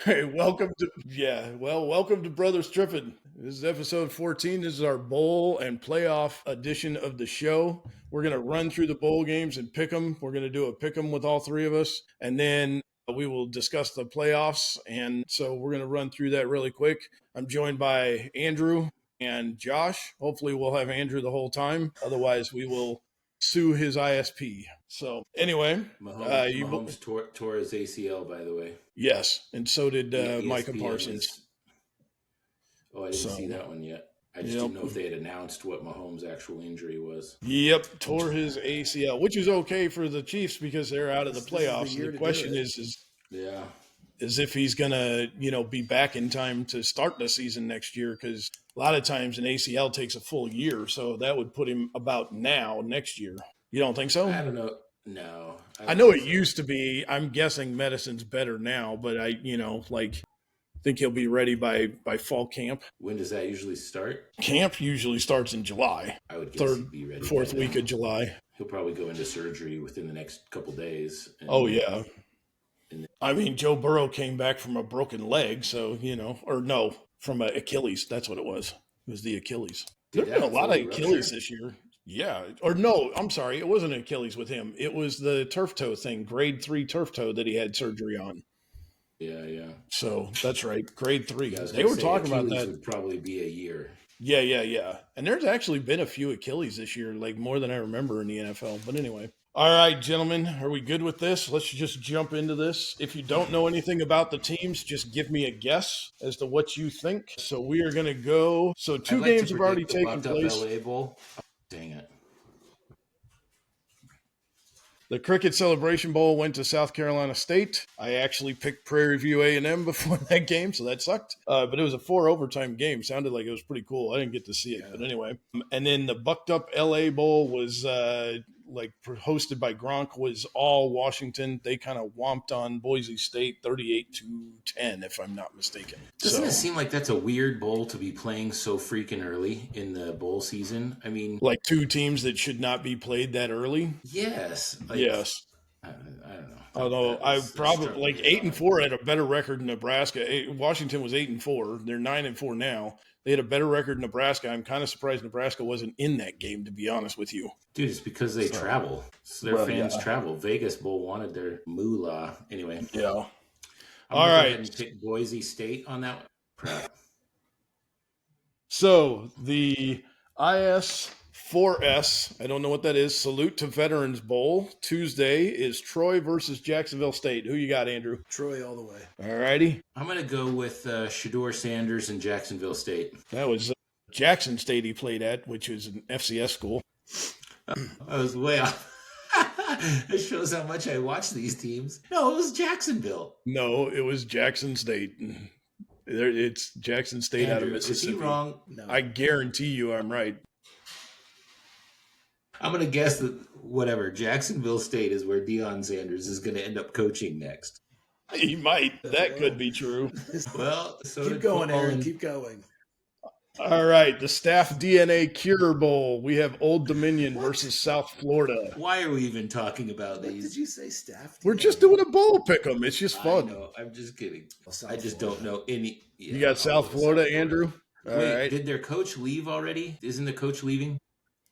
Hey, welcome to Brothers Trippin. This is episode 14. This is our bowl and playoff edition of the show. We're going to run through the bowl games and pick them. We're going to do a pick 'em with all three of us, and then we will discuss the playoffs. And so we're going to run through that really quick. I'm joined by Andrew and Josh. Hopefully, we'll have Andrew the whole time. Otherwise, we will sue his ISP. So anyway, Mahomes tore his ACL, by the way. Yes, and so did Micah ESPN Parsons. I didn't see that one yet. I just didn't know if they had announced what Mahomes' actual injury was. Yep, tore his ACL, which is okay for the Chiefs because they're out of the playoffs. The question is if he's gonna, be back in time to start the season next year. Because a lot of times an ACL takes a full year, so that would put him about next year. You don't think so? I don't know. No, I know it used to be. I'm guessing medicine's better now, but I think he'll be ready by fall camp. When does that usually start? Camp usually starts in July. I would guess he'd be ready. Fourth week of July. He'll probably go into surgery within the next couple days. I mean, Joe Burrow came back from a broken leg, so, from an Achilles. That's what it was. It was the Achilles. There's been a lot of Achilles this year. Yeah. Or no, I'm sorry. It wasn't an Achilles with him. It was the turf toe thing, grade 3 turf toe that he had surgery on. Yeah. So that's right. Grade 3. They were talking about that. Would probably be a year. Yeah. And there's actually been a few Achilles this year, like more than I remember in the NFL. But anyway. All right, gentlemen, are we good with this? Let's just jump into this. If you don't know anything about the teams, just give me a guess as to what you think. So we are going to go. So two games have already taken place. LA Bowl. Oh, dang it. The Cricket Celebration Bowl went to South Carolina State. I actually picked Prairie View A&M before that game, so that sucked. But it was a 4 overtime game. Sounded like it was pretty cool. I didn't get to see it, but anyway. And then the Bucked Up LA Bowl was hosted by Gronk, was all Washington. They kind of whomped on Boise State 38-10, if I'm not mistaken. Doesn't it seem like that's a weird bowl to be playing so freaking early in the bowl season? I mean, like two teams that should not be played that early? Yes. Yes. I don't know. Although I probably 8-4 had a better record than Nebraska. Washington was 8-4. They're 9-4 now. They had a better record than Nebraska. I'm kind of surprised Nebraska wasn't in that game, to be honest with you. Dude, it's because they travel. So their fans travel. Vegas Bowl wanted their moolah. Anyway. Yeah. All right. Go ahead and pick Boise State on that one. Crap. So the IS4S, I don't know what that is, Salute to Veterans Bowl, Tuesday is Troy versus Jacksonville State. Who you got, Andrew? Troy all the way. All righty. I'm going to go with Shedeur Sanders and Jacksonville State. That was Jackson State he played at, which is an FCS school. I was way off. It shows how much I watch these teams. No, it was Jacksonville. No, it was Jackson State. It's Jackson State out of Mississippi. Is he wrong? No. I guarantee you I'm right. I'm going to guess that Jacksonville State is where Deion Sanders is going to end up coaching next. He might. That could be true. Well, so keep going, Aaron. Keep going. All right, the Staff DNA Cure Bowl. We have Old Dominion versus South Florida. Why are we even talking about these? Did you say Staff DNA? We're just doing a bowl pick 'em. It's just fun. I know. I'm just kidding. I just don't know any. Yeah, you got South Florida, Andrew? Wait, right. Did their coach leave already? Isn't the coach leaving?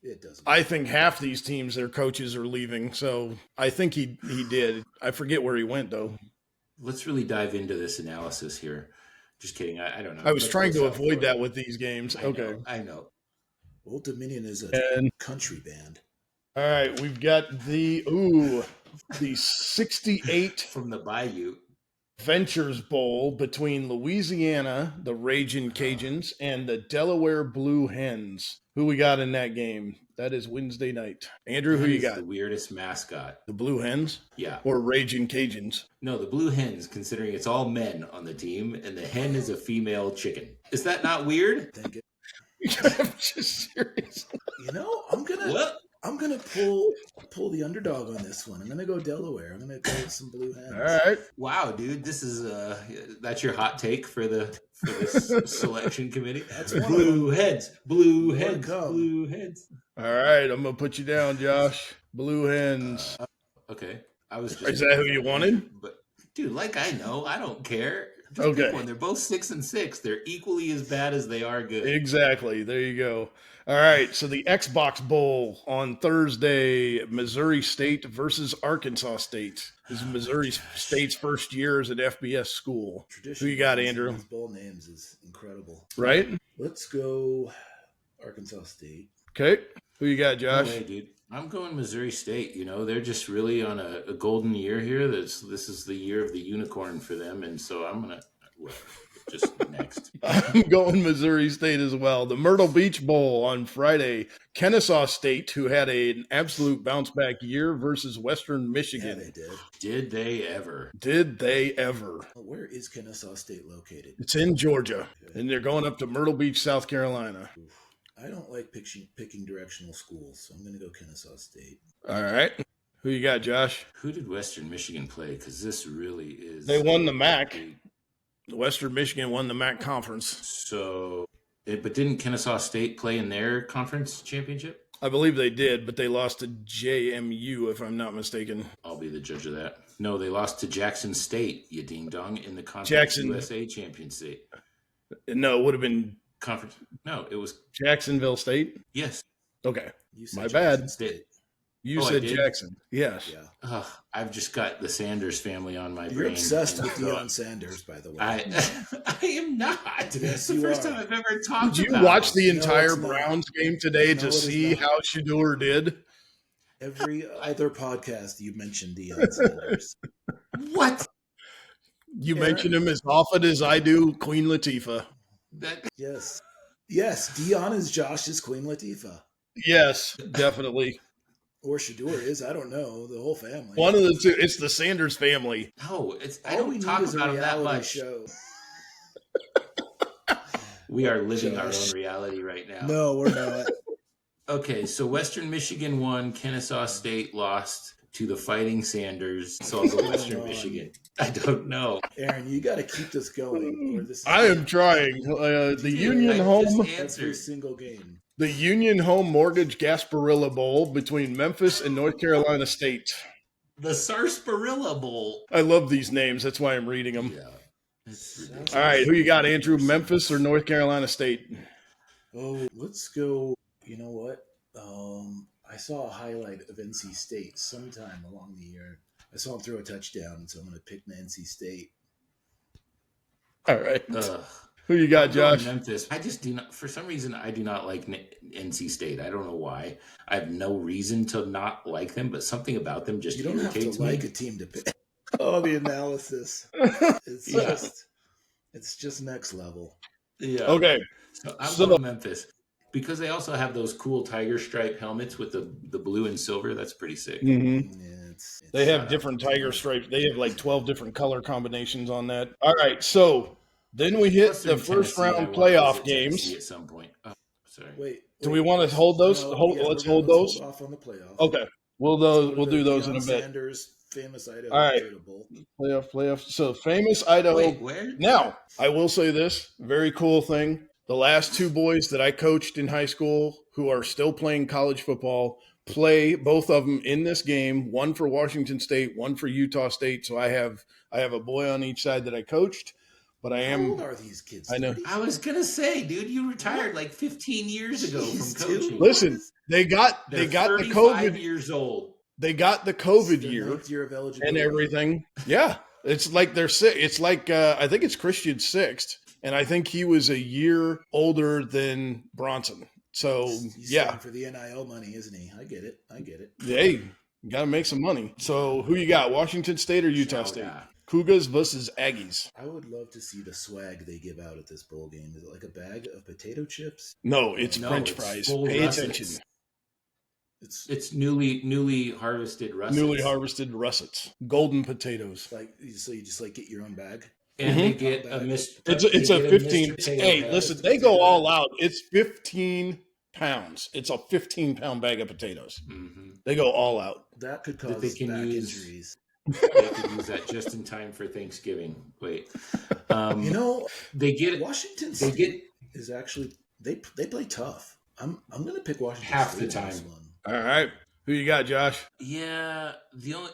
It doesn't. I think half these teams, their coaches are leaving. So I think he did. I forget where he went, though. Let's really dive into this analysis here. Just kidding. I don't know. I was trying to avoid that with these games. I know. Old Dominion is a country band. All right, we've got the 68 from the Bayou Ventures Bowl between Louisiana, the Ragin' Cajuns, and the Delaware Blue Hens. Who we got in that game? That is Wednesday night. Andrew, who you got? The weirdest mascot. The Blue Hens? Yeah. Or Ragin' Cajuns? No, the Blue Hens, considering it's all men on the team, and the hen is a female chicken. Is that not weird? Thank you. I'm just serious. I'm gonna pull the underdog on this one. I'm gonna go Delaware. I'm gonna go with some Blue Hens. All right. Wow, dude, this is that's your hot take for this selection committee. That's Blue Hens. Blue Hens. Blue Hens. All right, I'm gonna put you down, Josh. Blue Hens. Okay, I was. Is that who you wanted? But dude, I know, I don't care. Just pick one. They're both 6-6. They're equally as bad as they are good. Exactly. There you go. All right. So the Xbox Bowl on Thursday, Missouri State versus Arkansas State. This is Missouri State's first year as an FBS school. Who you got, Andrew? These bowl names is incredible. Right? Let's go Arkansas State. Okay. Who you got, Josh? No way, dude. I'm going Missouri State. You know, they're just really on a golden year here. This is the year of the unicorn for them. And so I'm going to just next. I'm going Missouri State as well. The Myrtle Beach Bowl on Friday. Kennesaw State, who had an absolute bounce back year, versus Western Michigan. Yeah, they did. Did they ever? Did they ever? Where is Kennesaw State located? It's in Georgia. Okay. And they're going up to Myrtle Beach, South Carolina. Oof. I don't like picking directional schools, so I'm going to go Kennesaw State. All right. Who you got, Josh? Who did Western Michigan play? Because this really is... They won the MAC. Western Michigan won the MAC conference. So, but didn't Kennesaw State play in their conference championship? I believe they did, but they lost to JMU, if I'm not mistaken. I'll be the judge of that. No, they lost to Jackson State, you ding-dong, in the Conference USA championship. No, it would have been... Conference. No, it was Jacksonville State. Yes. Okay. My Jackson bad. State. You said Jackson. Yes. Yeah. I've just got the Sanders family on my brain. You're obsessed with Deion Sanders, by the way. I am not. Yes, the first time I've ever talked Did about you watch the No, entire Browns game today to see how Shador did? Every other podcast you mentioned Deion Sanders. What? You mentioned him as often as I do Queen Latifah. Yes. Yes, Deion is Josh's Queen Latifah. Yes, definitely. Or Shador is, I don't know, the whole family. One of the two. It's the Sanders family. No, I don't talk about him that much. Show. We are living our own reality right now. No, we're not. Okay, so Western Michigan won, Kennesaw State lost to the Fighting Sanders. So I'll go Western Michigan. I don't know. Aaron, you got to keep this going. I am trying. The Union Home every single game. The Union Home Mortgage Gasparilla Bowl between Memphis and North Carolina State. The Sarsaparilla Bowl. I love these names. That's why I'm reading them. Yeah. All right, who you got, Andrew? Memphis or North Carolina State? Oh, let's go. You know what? I saw a highlight of NC State sometime along the year. I saw him throw a touchdown, so I'm going to pick NC State. All right. Who you got, Josh? Memphis. I just do not. For some reason, I do not like NC State. I don't know why. I have no reason to not like them, but something about them just irritates me. You don't have to like a team to pick. Oh, the analysis. It's just next level. Yeah. Okay. So I'm going Memphis because they also have those cool tiger stripe helmets with the blue and silver. That's pretty sick. Mm-hmm. Yeah, they have different tiger stripes. They have like 12 different color combinations on that. All right, so. Then we hit the first round playoff games. At some point. Oh, sorry. Wait. Do we want to hold those? Let's hold those. Hold off on the playoffs. Okay. We'll do those in a bit. Sanders, famous Idaho. All right. Playoff. So famous Idaho. Wait, where? Now, I will say this very cool thing. The last two boys that I coached in high school who are still playing college football play, both of them in this game. One for Washington State, one for Utah State. So I have a boy on each side that I coached. But I am. How old are these kids? I know. I was gonna say, dude, you retired like 15 years ago from coaching. Listen, they got the COVID. Years old. They got the COVID year of eligibility and everything. Yeah, it's like they're sick. It's like I think it's Christian's sixth, and I think he was a year older than Bronson. So he's for the NIL money, isn't he? I get it. Hey, you got to make some money. So who you got? Washington State or Utah State? Cougars versus Aggies. I would love to see the swag they give out at this bowl game. Is it like a bag of potato chips? No, it's French fries. Pay attention. It's newly harvested russets. Newly harvested russets. Golden potatoes. So you just get your own bag? And they get a It's a 15. Hey, listen, they go all out. It's 15 pounds. It's a 15-pound bag of potatoes. Mm-hmm. They go all out. That could cause back injuries. They could use that just in time for Thanksgiving. Wait, they get Washington State is actually they play tough. I'm going to pick Washington half State the time. This one. All right, Who you got, Josh? Yeah,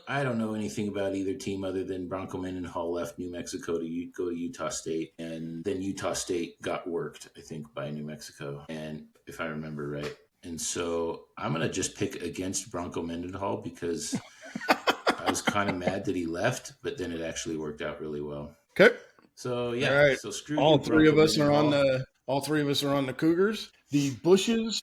I don't know anything about either team other than Bronco Mendenhall left New Mexico to go to Utah State, and then Utah State got worked, I think, by New Mexico, and if I remember right. And so I'm gonna just pick against Bronco Mendenhall because I was kind of mad that he left, but then it actually worked out really well. Okay. So yeah, All right. so screw All you, three of Bronco us are on Mendenhall. all three of us are on the Cougars. The Bushes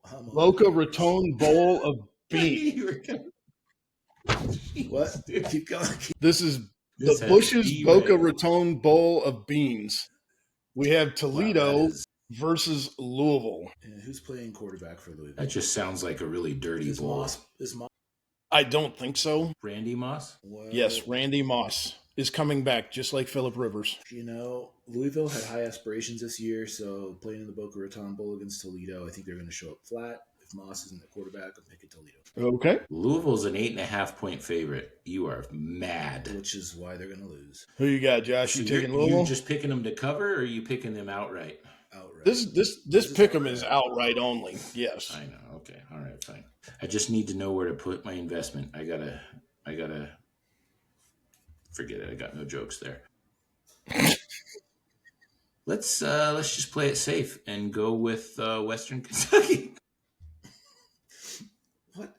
I'm on Boca the- Raton Bowl of Beans. You were gonna- What? Dude, Keep going. This is this the has Bushes B Boca rank. Raton Bowl of Beans. We have Wow, Toledo versus Louisville. And who's playing quarterback for Louisville? that just sounds like a really dirty Is bowl. Moss? I don't think so. Randy Moss? Well, Yes, Randy Moss is coming back, just like Phillip Rivers. You know, Louisville had high aspirations this year, so playing in the Boca Raton Bowl against Toledo, I think they're going to show up flat. If Moss isn't the quarterback, I'm picking Toledo. Okay. Louisville's an 8.5-point favorite. You are mad. Which is why they're going to lose Who you got, Josh? So You you're, taking Louisville? you just picking them to cover, or are you picking them outright? outright. This pick 'em is outright only. Yes. I know. Okay. All right. Fine. I just need to know where to put my investment. I gotta forget it. I got no jokes there. Let's just play it safe and go with Western Kentucky. What?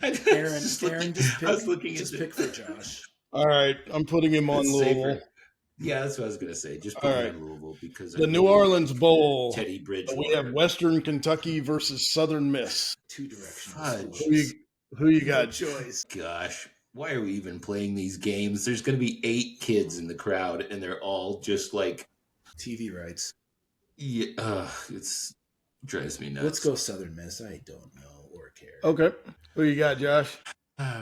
Aaron, I was looking just at pick for Josh. All right. I'm putting him on It's Louisville. safer. Yeah, that's what I was gonna say. Just All put right. on Louisville because The New Orleans Bowl. Teddy Bridgewater. We have Western Kentucky versus Southern Miss. Two directions. Fudge. Who you No got? choice. Gosh, why are we even playing these games? There's going to be 8 kids in the crowd, and they're all just like, TV rights. yeah, it's drives me nuts. Let's go Southern Miss. I don't know or care. Okay. Who you got, Josh?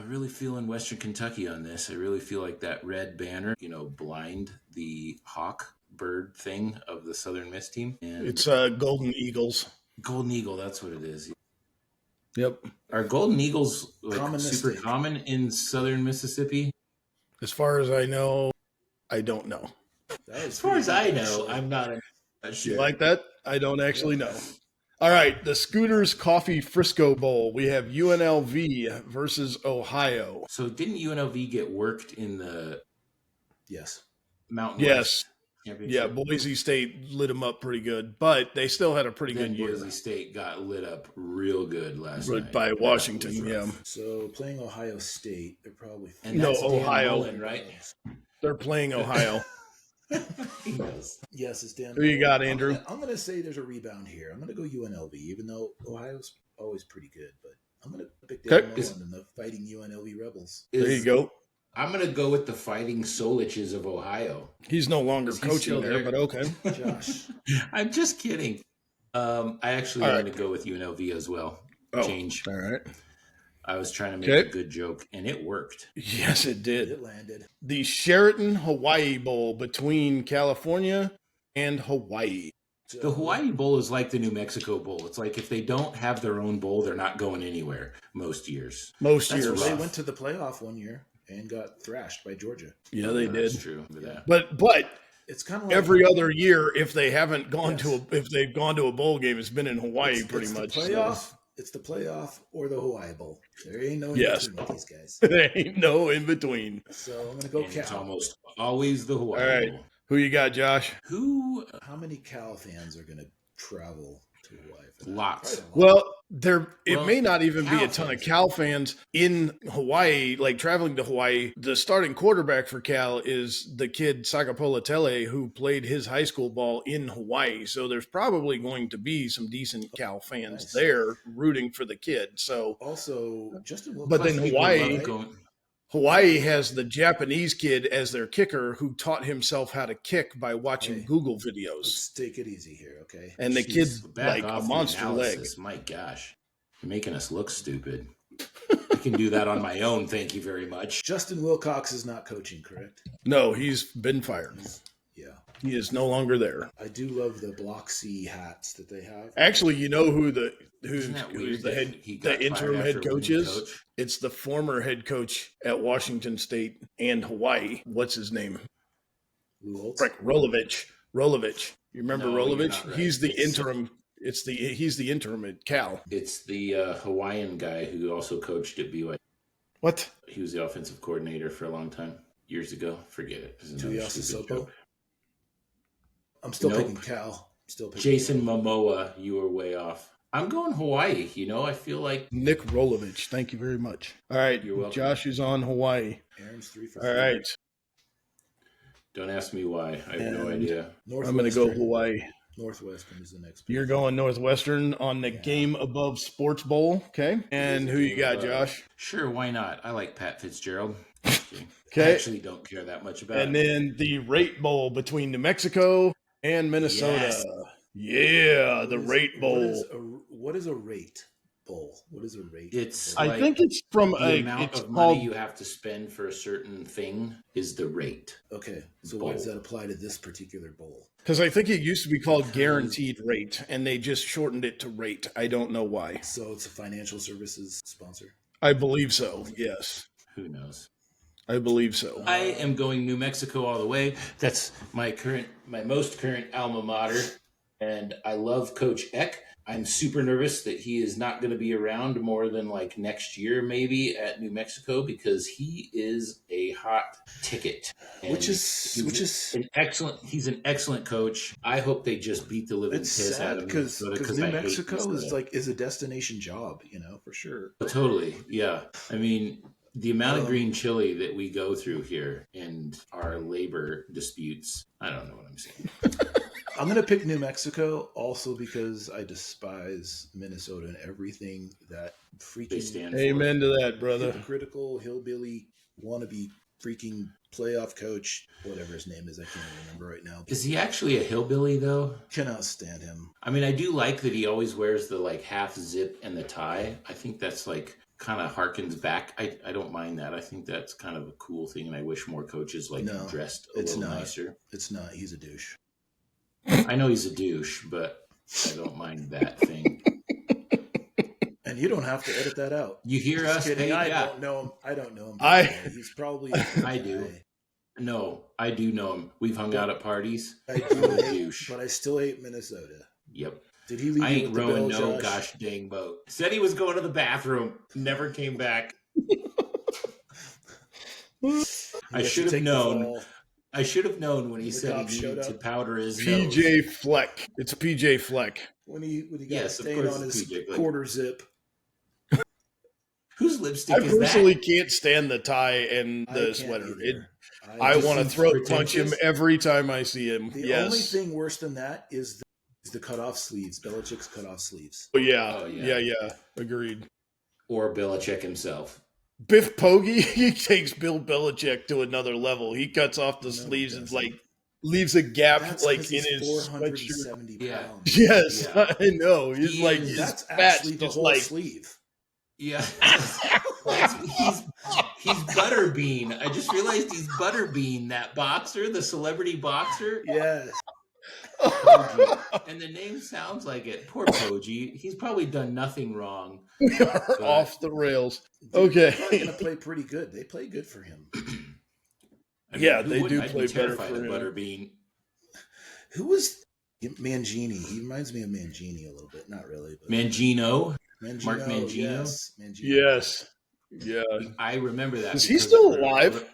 Really feeling Western Kentucky on this. I really feel like that red banner, blind the hawk bird thing of the Southern Miss team. And It's Golden Eagles. Golden Eagle, that's what it is. Yep. Are Golden Eagles Common super mistake. common in Southern Mississippi? As far as I know, I don't know. As far as I know, I'm not sure. You like that? I don't actually know. All right. The Scooters Coffee Frisco Bowl. We have UNLV versus Ohio. So didn't UNLV get worked in the Yes. Mountain Yes. West Championship? Yeah, Boise State lit them up pretty good, but they still had a pretty Then good year. Boise State got lit up real good last night. By Washington, That was yeah. rough. So playing Ohio State, they're probably And No, that's Dan Ohio. Mullen, right? They're playing Ohio. He knows. Yes, it's Dan. Who you got, Andrew? I'm gonna say there's a rebound here. I'm gonna go UNLV, even though Ohio's always pretty good, but I'm gonna pick Dan Okay. Mullen and the fighting UNLV Rebels. There you go. I'm going to go with the Fighting Soliches of Ohio. He's no longer Is he coaching still there, there? but okay. Josh. I'm just kidding. I actually All am right. going to go with UNLV as well. Oh, Change. all right. I was trying to make Okay. a good joke, and it worked. Yes, it did. It landed. The Sheraton Hawaii Bowl between California and Hawaii. So, The Hawaii Bowl is like the New Mexico Bowl. It's like if they don't have their own bowl, they're not going anywhere most years. Most That's years. They rough. went to the playoff one year and got thrashed by Georgia. Yeah, they That's did. true. Remember that. But It's kind of like every other year, if they haven't gone Yes. if they've gone to a bowl game, it's been in Hawaii pretty it's much. The playoff. It's the playoff or the Hawaii Bowl. There ain't no in Yes. between with these guys. So there ain't no in between. So I'm gonna go And it's Cal. almost always the Hawaii All right. Bowl. Who you got, Josh? Who? How many Cal fans are gonna travel to Hawaii? For that? Lots. Probably a lot. Well, it Well, may not even be Cal a ton fans. of Cal fans in Hawaii, like traveling to Hawaii. The starting quarterback for Cal is the kid Sakapolatele, who played his high school ball in Hawaii. So there's probably going to be some decent Cal fans Nice. there rooting for the kid. So Also, Justin Wilcox. But then Plus, people Hawaii- love going- Hawaii has the Japanese kid as their kicker who taught himself how to kick by watching Hey, Google videos. Let's take it easy here, okay? And the Jeez, kid's back like off a the monster leg. analysis. My gosh, you're making us look stupid. I can do that on my own. Thank you very much. Justin Wilcox is not coaching, correct? No, he's been fired. Yeah. He is no longer there. I do love the Block C hats that they have. Actually, you know who's Isn't that weird the that head he got the interim fired head after coach winning is? coach? It's the former head coach at Washington State and Hawaii. What's his name? Lou Holtz? Frank Rolovich. You remember No, you're Rolovich? not right. He's the It's- interim. He's the interim at Cal. It's the Hawaiian guy who also coached at BYU. What? He was the offensive coordinator for a long time, years ago. Forget it. Tuiasosopo? I'm still picking Cal. Jason Momoa, you were way off. I'm going Hawaii. I feel like Nick Rolovich. Thank you very much. All right, you're welcome. Josh is on Hawaii. Aaron's 3 for 3. All right. Don't ask me why. I have no idea. I'm going to go Hawaii. Northwestern is the next pick. You're going Northwestern on the Game Above Sports Bowl, okay? And who you got, Josh? Sure, why not? I like Pat Fitzgerald. Okay. I actually don't care that much about And him. then the Rate Bowl between New Mexico and Minnesota. Yes. Yeah, the Rate Bowl. What is a rate bowl? What is a rate? It's I think it's from the amount of money you have to spend for a certain thing is the rate. Okay, so why does that apply to this particular bowl? Because I think it used to be called Guaranteed Rate, and they just shortened it to Rate. I don't know why. So it's a financial services sponsor? I believe so, yes. Who knows? I believe so. I am going New Mexico all the way. That's my most current alma mater, and I love Coach Eck. I'm super nervous that he is not going to be around more than like next year, maybe at New Mexico, because he is a hot ticket. And he's an excellent coach. I hope they just beat the living piss out of him because New Mexico is a destination job, for sure. Totally, yeah. I mean, the amount of green chili that we go through here and our labor disputes, I don't know what I'm saying. I'm going to pick New Mexico also because I despise Minnesota and everything that freaking stand for. Amen to that, brother. Hypocritical, hillbilly, wannabe freaking playoff coach, whatever his name is. I can't remember right now. Is he actually a hillbilly, though? Cannot stand him. I mean, I do like that he always wears the half zip and the tie. I think that's kind of harkens back. I don't mind that. I think that's kind of a cool thing, and I wish more coaches dressed a little nicer. It's not. He's a douche. I know he's a douche, but I don't mind that thing. And you don't have to edit that out. You hear us? Kidding. I don't know him. He's probably. I do. No, I do know him. We've hung out at parties. I do, douche. But I still hate Minnesota. Yep. Did he leave I ain't rowing no Josh? gosh dang boat. Said he was going to the bathroom. Never came back. I should have known. I should have known when he said he needed to powder his nose. PJ Fleck. It's PJ Fleck. When he got a stain on his quarter zip. Whose lipstick is that? I personally can't stand the tie and the sweater. I want to throat punch him every time I see him. The only thing worse than that is the cutoff sleeves. Belichick's cutoff sleeves. Oh, yeah. Agreed. Or Belichick himself. Biff Poggi, he takes Bill Belichick to another level. He cuts off the sleeves and leaves a gap in his 470 pounds. Yes, yeah. I know. He's that's fat, actually the whole sleeve. Yeah. he's Butterbean. I just realized he's Butterbean, that boxer, the celebrity boxer. Yes. And the name sounds like it. Poor Poggi. He's probably done nothing wrong. We are off the rails. Okay. They're going to play pretty good. They play good for him. I mean, they do play better for him. Butterbean. Who was Mangini? He reminds me of Mangini a little bit. Not really. But Mark Mangino? Yes. Yes. Yeah. I remember that. Is he still alive?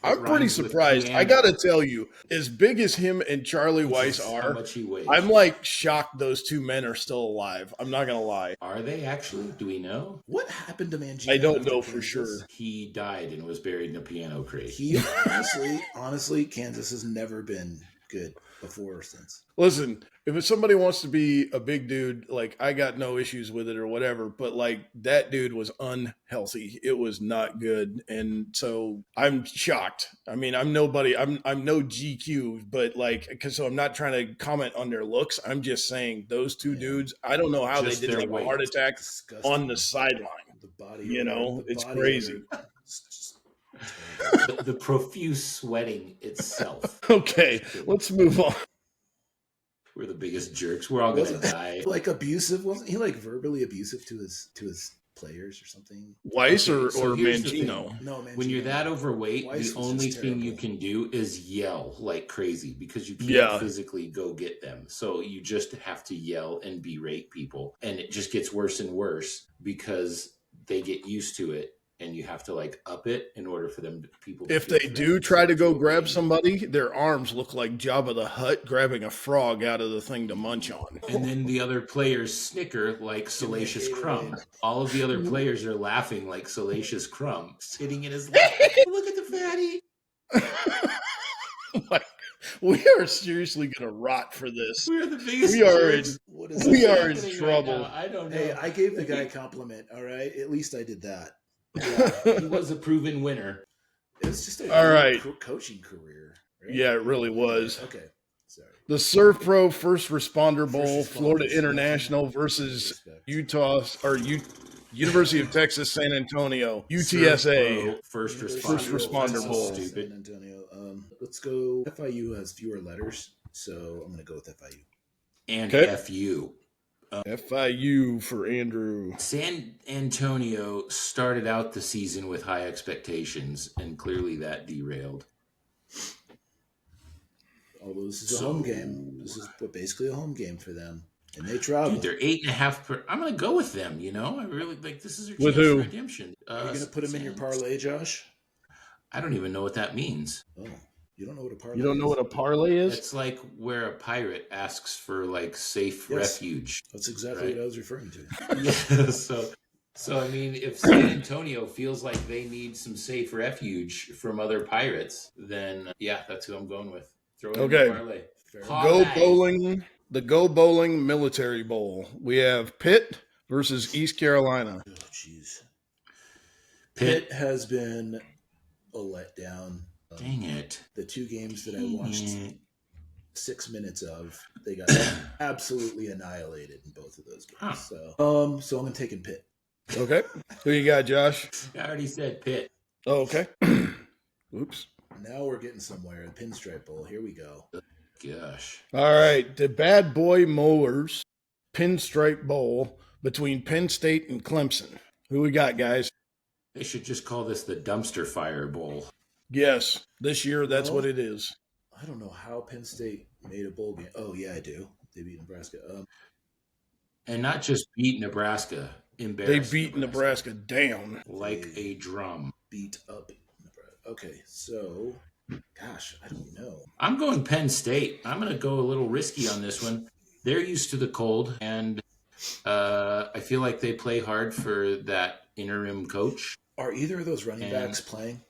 I'm pretty surprised. I got to tell you, as big as him and Charlie Weiss are, how much he weighs. I'm shocked those two men are still alive. I'm not going to lie. Are they actually? Do we know? What happened to Mangino? I don't know for sure. He died and was buried in a piano crate. He honestly, Kansas has never been good before or since. Listen, if somebody wants to be a big dude, I got no issues with it or whatever, but that dude was unhealthy. It was not good. And so I'm shocked. I mean, I'm nobody, I'm no GQ, but so I'm not trying to comment on their looks. I'm just saying those two dudes, I don't know how just they did a heart attack on the sideline. The body, it's crazy. The profuse sweating itself. Okay, let's move on. We're the biggest jerks. We're all gonna die. Abusive? Wasn't he verbally abusive to his players or something. Weiss Okay, or so here's the thing. Mangino? No, man. When you're that overweight, Weiss the was only just thing you terrible. can do is yell like crazy because you can't Yeah. physically go get them. So you just have to yell and berate people. And it just gets worse and worse because they get used to it. And you have to like up it in order for them people to If feel they do threatened try to go obey grab you. somebody, their arms look like Jabba the Hutt grabbing a frog out of the thing to munch on. And then the other players snicker like Salacious Crumb. All of the other players are laughing like Salacious Crumb, sitting in his lap. Look at the fatty. Like, we are seriously going to rot for this. We are the biggest We are jerks. What is We that? are in happening trouble. Right now? I don't know. Hey, I gave the guy a compliment. All right, at least I did that. Yeah, he was a proven winner. It was just a All good right. coaching career. Right? Yeah, it really was. Okay, sorry. The Surf Pro First Responder First Bowl, responders, Florida yeah. International versus Respect. University of Texas San Antonio, Surf UTSA. Pro, First University First Responder. Responder That's so Bowl. stupid. San Antonio. Let's go. FIU has fewer letters, so I'm going to go with FIU. And Okay. FU. FIU for Andrew. San Antonio started out the season with high expectations, and clearly that derailed. Although this is a home game. This is basically a home game for them. And they travel. Dude, they're 8.5 I'm going to go with them, you know? I really like this is their With chance who? for redemption. Are you going to put them in your parlay, Josh? I don't even know what that means. Oh, you don't know what a parlay You don't know is? what a parlay is? It's like where a pirate asks for like safe Yes. refuge. That's exactly Right. what I was referring to. Yeah, so I mean, if San Antonio feels like they need some safe refuge from other pirates, then yeah, that's who I'm going with. Throw it in Okay. the parlay. Fair Go Parlay. Bowling, the Go Bowling Military Bowl. We have Pitt versus East Carolina. Oh, jeez. Pitt. Pitt has been a letdown. Dang it. The two games that I watched Mm. 6 minutes of, they got absolutely annihilated in both of those games. Huh. So I'm taking Pitt. Okay. Who you got, Josh? I already said Pitt. Oh, okay. Oops. Now we're getting somewhere. The Pinstripe Bowl. Here we go. Gosh. All right. The Bad Boy Mowers Pinstripe Bowl between Penn State and Clemson. Who we got, guys? They should just call this the Dumpster Fire Bowl. Yes. This year, that's Well, what it is. I don't know how Penn State made a bowl game. Oh, yeah, I do. They beat Nebraska. And not just beat Nebraska, They embarrassed beat Nebraska down. like a drum. Beat up Nebraska. Okay, so, gosh, I don't know. I'm going Penn State. I'm going to go a little risky on this one. They're used to the cold, and I feel like they play hard for that interim coach. Are either of those running And- backs playing?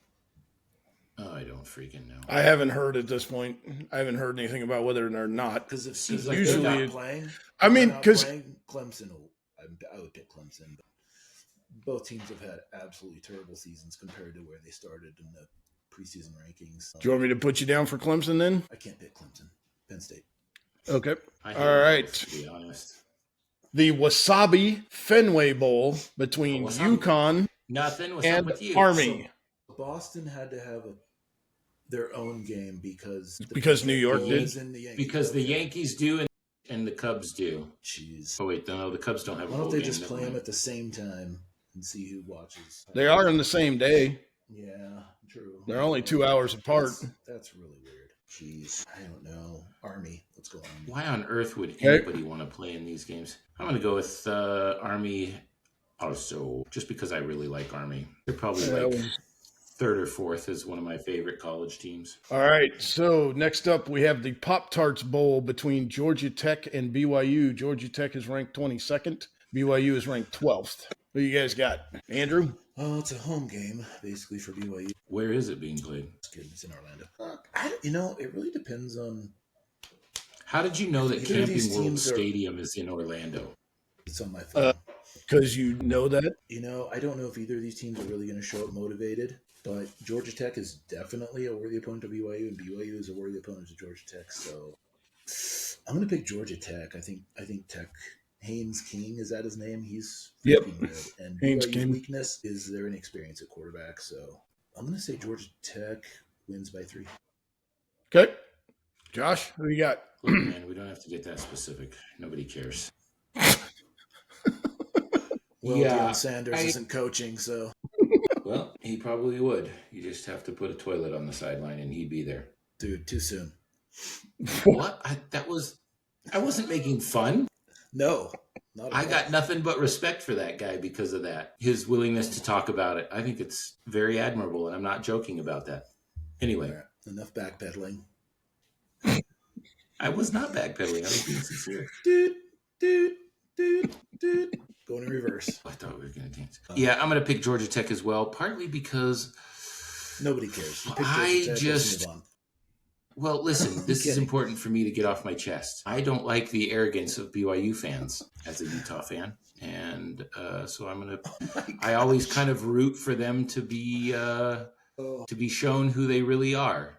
Oh, I don't freaking know. I haven't heard at this point. I haven't heard anything about whether they're not. Because if Seems like usually they're it- not playing, I mean, they're not 'cause- playing, Clemson. I would pick Clemson. But both teams have had absolutely terrible seasons compared to where they started in the preseason rankings. Do you want me to put you down for Clemson then? I can't pick Clemson. Penn State. Okay. I All right. both, to be honest. The Wasabi Fenway Bowl between Wasabi. UConn Nothing. What's and up with you? Army. Boston had to have their own game because New York did? was in the Yankees. Because the Yankees do and the Cubs do. Jeez. Oh, wait. No, the Cubs don't have a Why don't bowl they game. just Never play them mind. at the same time and see who watches? They are in the same day. Yeah, true. They're only 2 hours apart. That's really weird. Jeez. I don't know. Army. Let's go Army. Why on earth would Okay. anybody want to play in these games? I'm going to go with Army also, just because I really like Army. They're probably Yeah, like well- third or fourth is one of my favorite college teams. All right. So next up, we have the Pop Tarts Bowl between Georgia Tech and BYU. Georgia Tech is ranked 22nd. BYU is ranked 12th. Who you guys got? Andrew? Oh, it's a home game, basically, for BYU. Where is it being played? It's good. It's in Orlando. It really depends on. How did you know that Either of these Camping World teams are- Stadium is in Orlando? It's on my phone. Because you know that. I don't know if either of these teams are really going to show up motivated, but Georgia Tech is definitely a worthy opponent to BYU, and BYU is a worthy opponent to Georgia Tech. So I'm going to pick Georgia Tech. I think Tech. Haynes King, is that his name? He's Yep. freaking good. And Haynes BYU's King. weakness is their inexperience at quarterback. So I'm going to say Georgia Tech wins by 3. Okay. Josh, who you got? Look, man, we don't have to get that specific. Nobody cares. Well, Yeah, Deion Sanders isn't coaching, so. Well, he probably would. You just have to put a toilet on the sideline and he'd be there. Dude, too soon. What? I wasn't making fun. No, not at I all. got nothing but respect for that guy because of that. His willingness to talk about it. I think it's very admirable, and I'm not joking about that. Anyway. All right, enough backpedaling. I was not backpedaling. I was being sincere. Dude. Going in reverse. I thought we were going to dance. Yeah, I'm going to pick Georgia Tech as well, partly because nobody cares. You pick Georgia Tech, let's move on. Well, listen, this is important for me to get off my chest. I don't like the arrogance of BYU fans as a Utah fan. And so I always kind of root for them to be shown who they really are.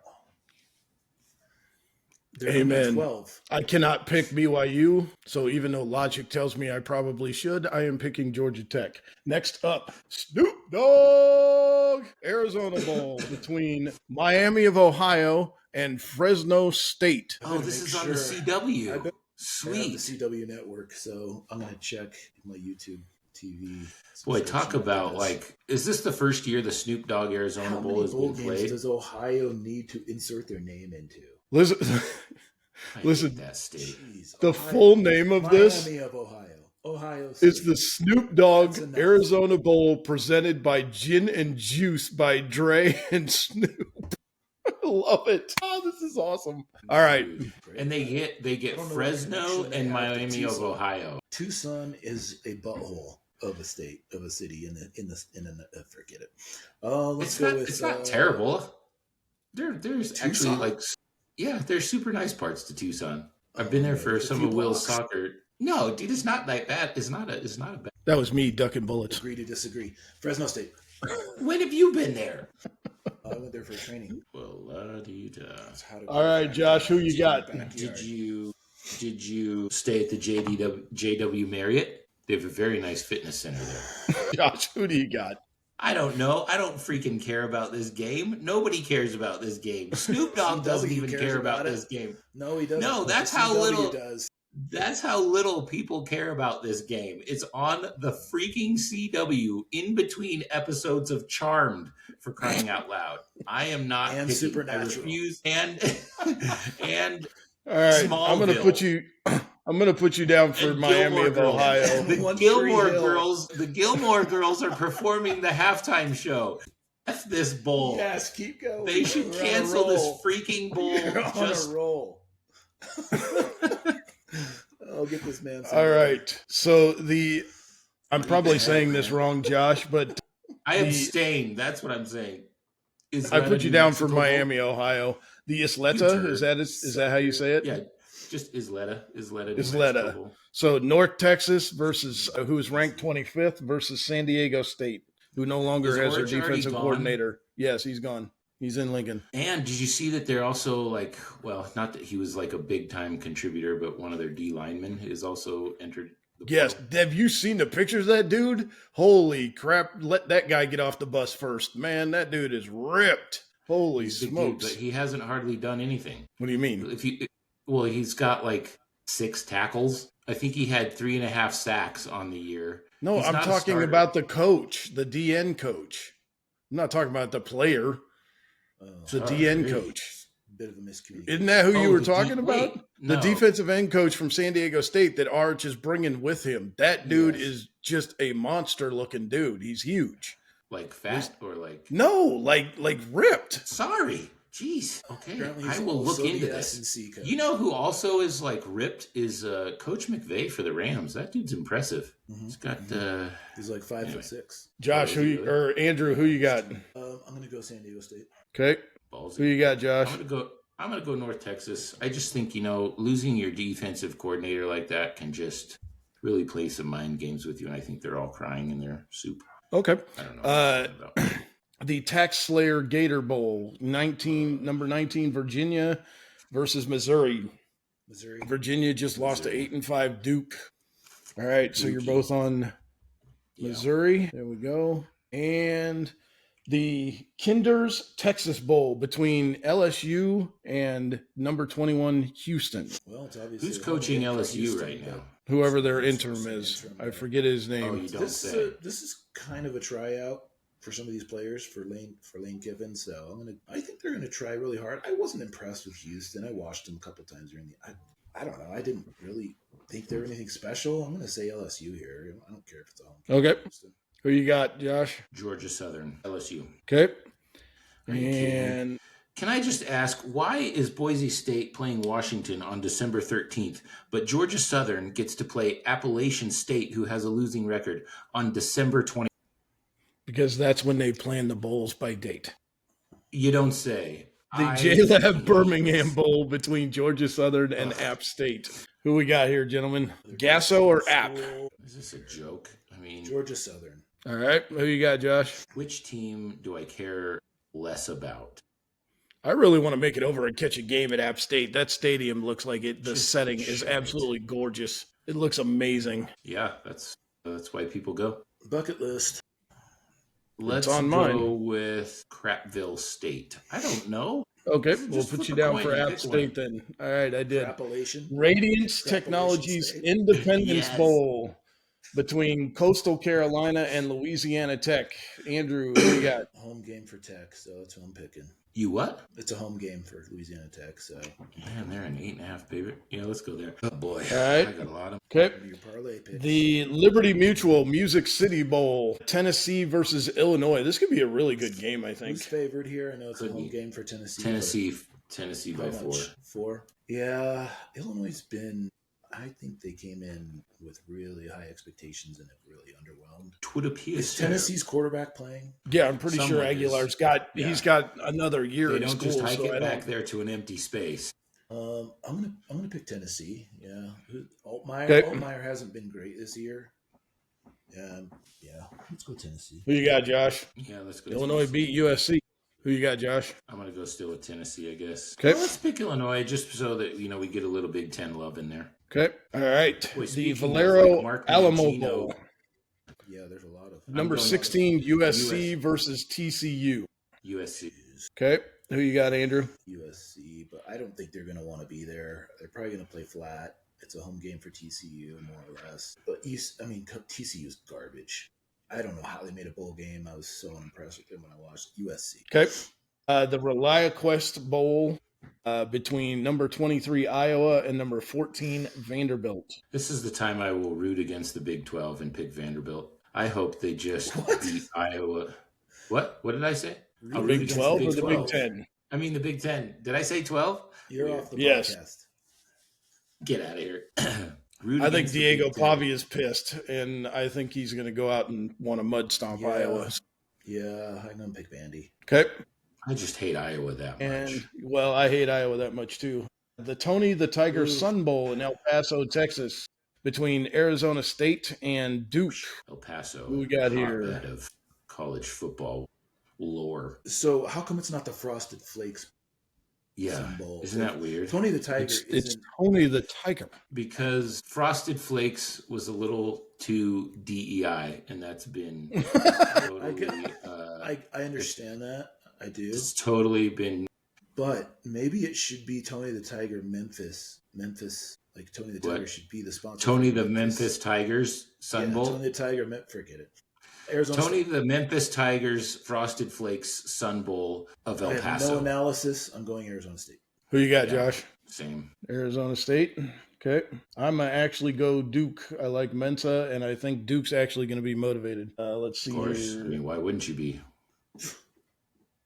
Amen. 12. I cannot pick BYU, so even though logic tells me I probably should, I am picking Georgia Tech. Next up, Snoop Dogg, Arizona Bowl between Miami of Ohio and Fresno State. Oh, this is on the CW. Sweet. I have the CW network, so I'm going to check my YouTube TV. Boy, talk about is this the first year the Snoop Dogg Arizona Bowl has been played? Does Ohio need to insert their name into? Listen, that state. Jeez, the Ohio, full name of this Miami of Ohio is the Snoop Dogg Arizona Bowl presented by Gin and Juice by Dre and Snoop. I love it. Oh, this is awesome. All right. And they get Fresno and Miami of Ohio. Tucson is a butthole of a state, of a city forget it. It's not terrible. There's Tucson? Actually there's super nice parts to Tucson. I've been there for some of Will's soccer. No, dude, it's not that bad. It's not a bad. That was me ducking bullets. Agree to disagree. Fresno State. When have you been there? I went there for training. Well, all right, Josh, who you got? Did you stay at the JW Marriott? They have a very nice fitness center there. Josh, who do you got? I don't know. I don't freaking care about this game. Nobody cares about this game. Snoop Dogg doesn't even care about this game. No, he doesn't. No, that's how little does. That's how little people care about this game. It's on the freaking CW in between episodes of Charmed, for crying out loud. I am not and Supernatural. I refuse and all right, Smallville. I'm gonna put you down for Miami of Ohio. The Gilmore Girls are performing the halftime show. F this bowl. Yes, keep going. They should cancel this freaking bowl. You're on a roll. I'll get this man. All right. So I'm probably saying this wrong, Josh, but I abstain. That's what I'm saying. I put you down for Miami, Ohio. The Isleta, is that how you say it? Yeah, just Isleta. Isleta. So North Texas versus who's ranked 25th versus San Diego State, who no longer has their defensive coordinator. Yes, he's gone. He's in Lincoln. And did you see that they're also not that he was a big time contributor, but one of their D linemen is also entered. Yes. Have you seen the pictures of that dude? Holy crap. Let that guy get off the bus first. Man, that dude is ripped. Holy smokes. Dude, but he hasn't hardly done anything. What do you mean? He's got 6 tackles. I think he had 3.5 sacks on the year. No, I'm talking about the coach, the DN coach. I'm not talking about the player. The DN coach. Bit of a miscommunication. Isn't that who you were talking about? No. The defensive end coach from San Diego State that Arch is bringing with him. That dude is just a monster-looking dude. He's huge. Fat or No, ripped. Sorry. Jeez. Okay. I will look into this. You know who also is ripped is Coach McVay for the Rams. That dude's impressive. Mm-hmm. He's got he's 5'6". Josh, Andrew, who you got? I'm gonna go San Diego State. Okay. Ballsy. Who you got, Josh? I'm gonna go North Texas. I just think, losing your defensive coordinator like that can just really play some mind games with you, and I think they're all crying in their soup. Okay. I don't know. The Tax Slayer Gator Bowl, number 19, Virginia versus Missouri. Virginia just lost to 8-5 Duke. All right, so you're both on Missouri. There we go. And the Kinders Texas Bowl between LSU and number 21 Houston. Well, it's obviously who's coaching LSU right now? whoever their Who's interim the is. interim I there? forget his Oh, name. you don't This say. this is kind of a tryout for some of these players for Lane Kiffin. So I think they're gonna try really hard. I wasn't impressed with Houston. I watched them a couple times during the. I don't know. I didn't really think they were anything special. I'm gonna say LSU here. I don't care if it's all. Okay. Who you got, Josh? Georgia Southern, LSU. Okay. Are you kidding me? And Can I just ask, why is Boise State playing Washington on December 13th, but Georgia Southern gets to play Appalachian State, who has a losing record, on December 20th? because that's when they plan the bowls by date. You don't say. The I JLab hate Birmingham this. Bowl between Georgia Southern and Ugh. App State. Who we got here, gentlemen? Gasso or App? Is this a joke? I mean, Georgia Southern. All right. Who you got, Josh? which team do I care less about? I really want to make it over and catch a game at App State. That stadium looks like it. The Just setting is shit. absolutely gorgeous. It looks amazing. Yeah, that's why people go. Bucket list. Let's on go mine. with Crapville State. I don't know. Okay, Just we'll flip put you a down coin for and App pick State one. then. All right, I did. Appalachian. Radiance Appalachian Technologies State. Independence Yes. Bowl between Coastal Carolina and Louisiana Tech. Andrew, who you got? Home game for Tech, so that's who I'm picking. You what? It's a home game for Louisiana Tech, so Man, they're an 8.5 favorite. Yeah, let's go there. Oh boy, All right. I got a lot of. Okay. what are your parlay picks? The Liberty Mutual Music City Bowl, Tennessee versus Illinois. This could be a really good game, I think. Who's favored here? I know it's Could a home be. game for Tennessee. Tennessee but by how 4. much? 4? Yeah, Illinois has been. I think they came in with really high expectations and have really underwhelmed. Twould appear. Is Tennessee's quarterback playing? Yeah, I'm pretty sure Someone is. Aguilar's got Yeah. he's got another year They in don't school. just hike so I it back don't. there to an empty space. I'm gonna pick Tennessee. Yeah, Altmaier. Okay. Altmaier hasn't been great this year. Yeah, let's go Tennessee. Who you got, Josh? Yeah, let's go. Illinois Tennessee. beat USC. Who you got, Josh? I'm gonna go still with Tennessee, I guess. Okay. Well, let's pick Illinois just so that we get a little Big Ten love in there. Okay. All right. Boy, The speaking of, Valero like, Mark Alamo Mangino- Bowl. Yeah, there's a lot of Number going 16, USC US. versus TCU. USC. Okay. Who you got, Andrew? USC, but I don't think they're going to want to be there. They're probably going to play flat. It's a home game for TCU, more or less. But TCU's garbage. I don't know how they made a bowl game. I was so unimpressed with them when I watched USC. Okay. The ReliaQuest Bowl between number 23 Iowa and number 14 Vanderbilt. This is the time I will root against the Big 12 and pick Vanderbilt. I hope they just beat Iowa. What? What did I say? The I'll root Big against 12 the or Big the 12. Big 10? I mean the Big 10. Did I say 12? You're off the Yes. podcast. Get out of here. Root I think against the Diego Big 10. Pavi is pissed, and I think he's going to go out and want to mud stomp Iowa. Yeah, I'm going to pick Vandy. Okay. I just hate Iowa that much. And, well, I hate Iowa that much, too. The Tony the Tiger Sun Bowl in El Paso, Texas, between Arizona State and Duke. El Paso. Who we got here? Hotbed of college football lore. So how come it's not the Frosted Flakes Yeah. Sun Bowl? Isn't that weird? Tony the Tiger It's isn't. Tony the Tiger. Because Frosted Flakes was a little too DEI, and that's been totally, I understand that. I do. it's totally been. But maybe it should be Tony the Tiger Memphis. Like Tony the Tiger What? should be the sponsor. Tony for the Memphis Tigers Sun Yeah, Bowl. Tony the Tiger, forget it. Arizona Tony State. the Memphis Tigers Frosted Flakes Sun Bowl of I El have Paso. no analysis. I'm going Arizona State. Who you got, Yeah. Josh? Same. Arizona State. Okay. I'm going to actually go Duke. I like Mensa, and I think Duke's actually going to be motivated. Let's see Of course. here. I mean, why wouldn't you be?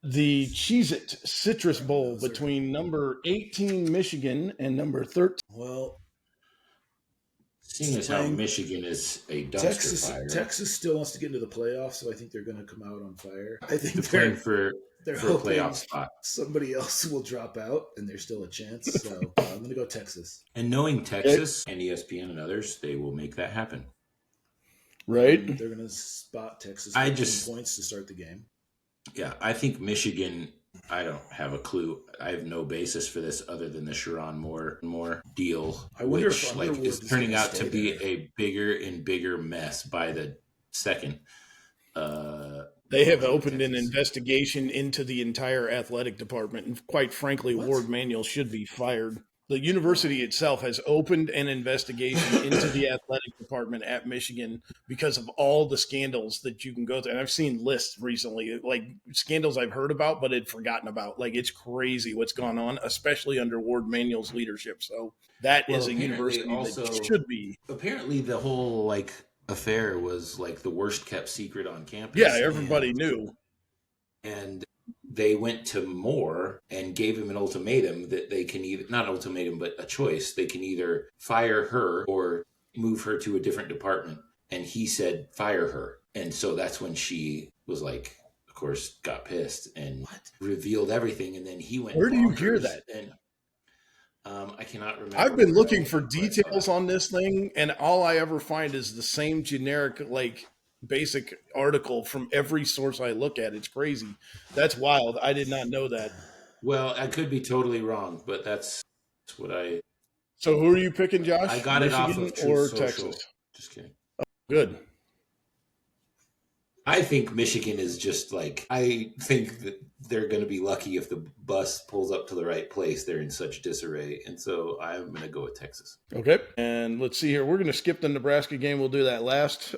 The Cheez-It Citrus Bowl between number 18 Michigan and number 13. Well, Seeing as how Michigan is a dumpster fire. Texas still wants to get into the playoffs, so I think they're going to come out on fire. I think They're playing for they're a hoping playoff spot. somebody else will drop out, and there's still a chance. So I'm going to go Texas. And knowing Texas and ESPN and others, they will make that happen. Right? They're going to spot Texas. I 15 just- points to start the game. Yeah, I think Michigan. I don't have a clue. I have no basis for this other than the Sharon Moore deal, I wonder which if like Underwood is is turning gonna out to stay be there. a bigger and bigger mess by the second. They have opened an investigation into the entire athletic department. And quite frankly, What? Ward Manuel should be fired. The university itself has opened an investigation into the athletic department at Michigan because of all the scandals that you can go through. And I've seen lists recently, like scandals I've heard about but had forgotten about. Like, it's crazy what's gone on, especially under Ward Manuel's leadership. So that is a university that should be. Apparently, the whole affair was the worst kept secret on campus. Yeah, everybody knew. And they went to Moore and gave him an ultimatum that they can either, not ultimatum, but a choice. They can either fire her or move her to a different department. And he said, fire her. And so that's when she was of course, got pissed and revealed everything. And then he went. Where do you hear that? And I cannot remember. I've been looking for details on this thing, and all I ever find is the same generic, basic article from every source I look at. It's crazy. That's wild. I did not know that. Well, I could be totally wrong, but that's what I. So who are you picking, Josh? I got Michigan it off of Truth or Social. Texas? Just kidding. Oh, good. I think Michigan is just I think that they're going to be lucky if the bus pulls up to the right place. They're in such disarray. And so I'm going to go with Texas. Okay. And let's see here. We're going to skip the Nebraska game. We'll do that last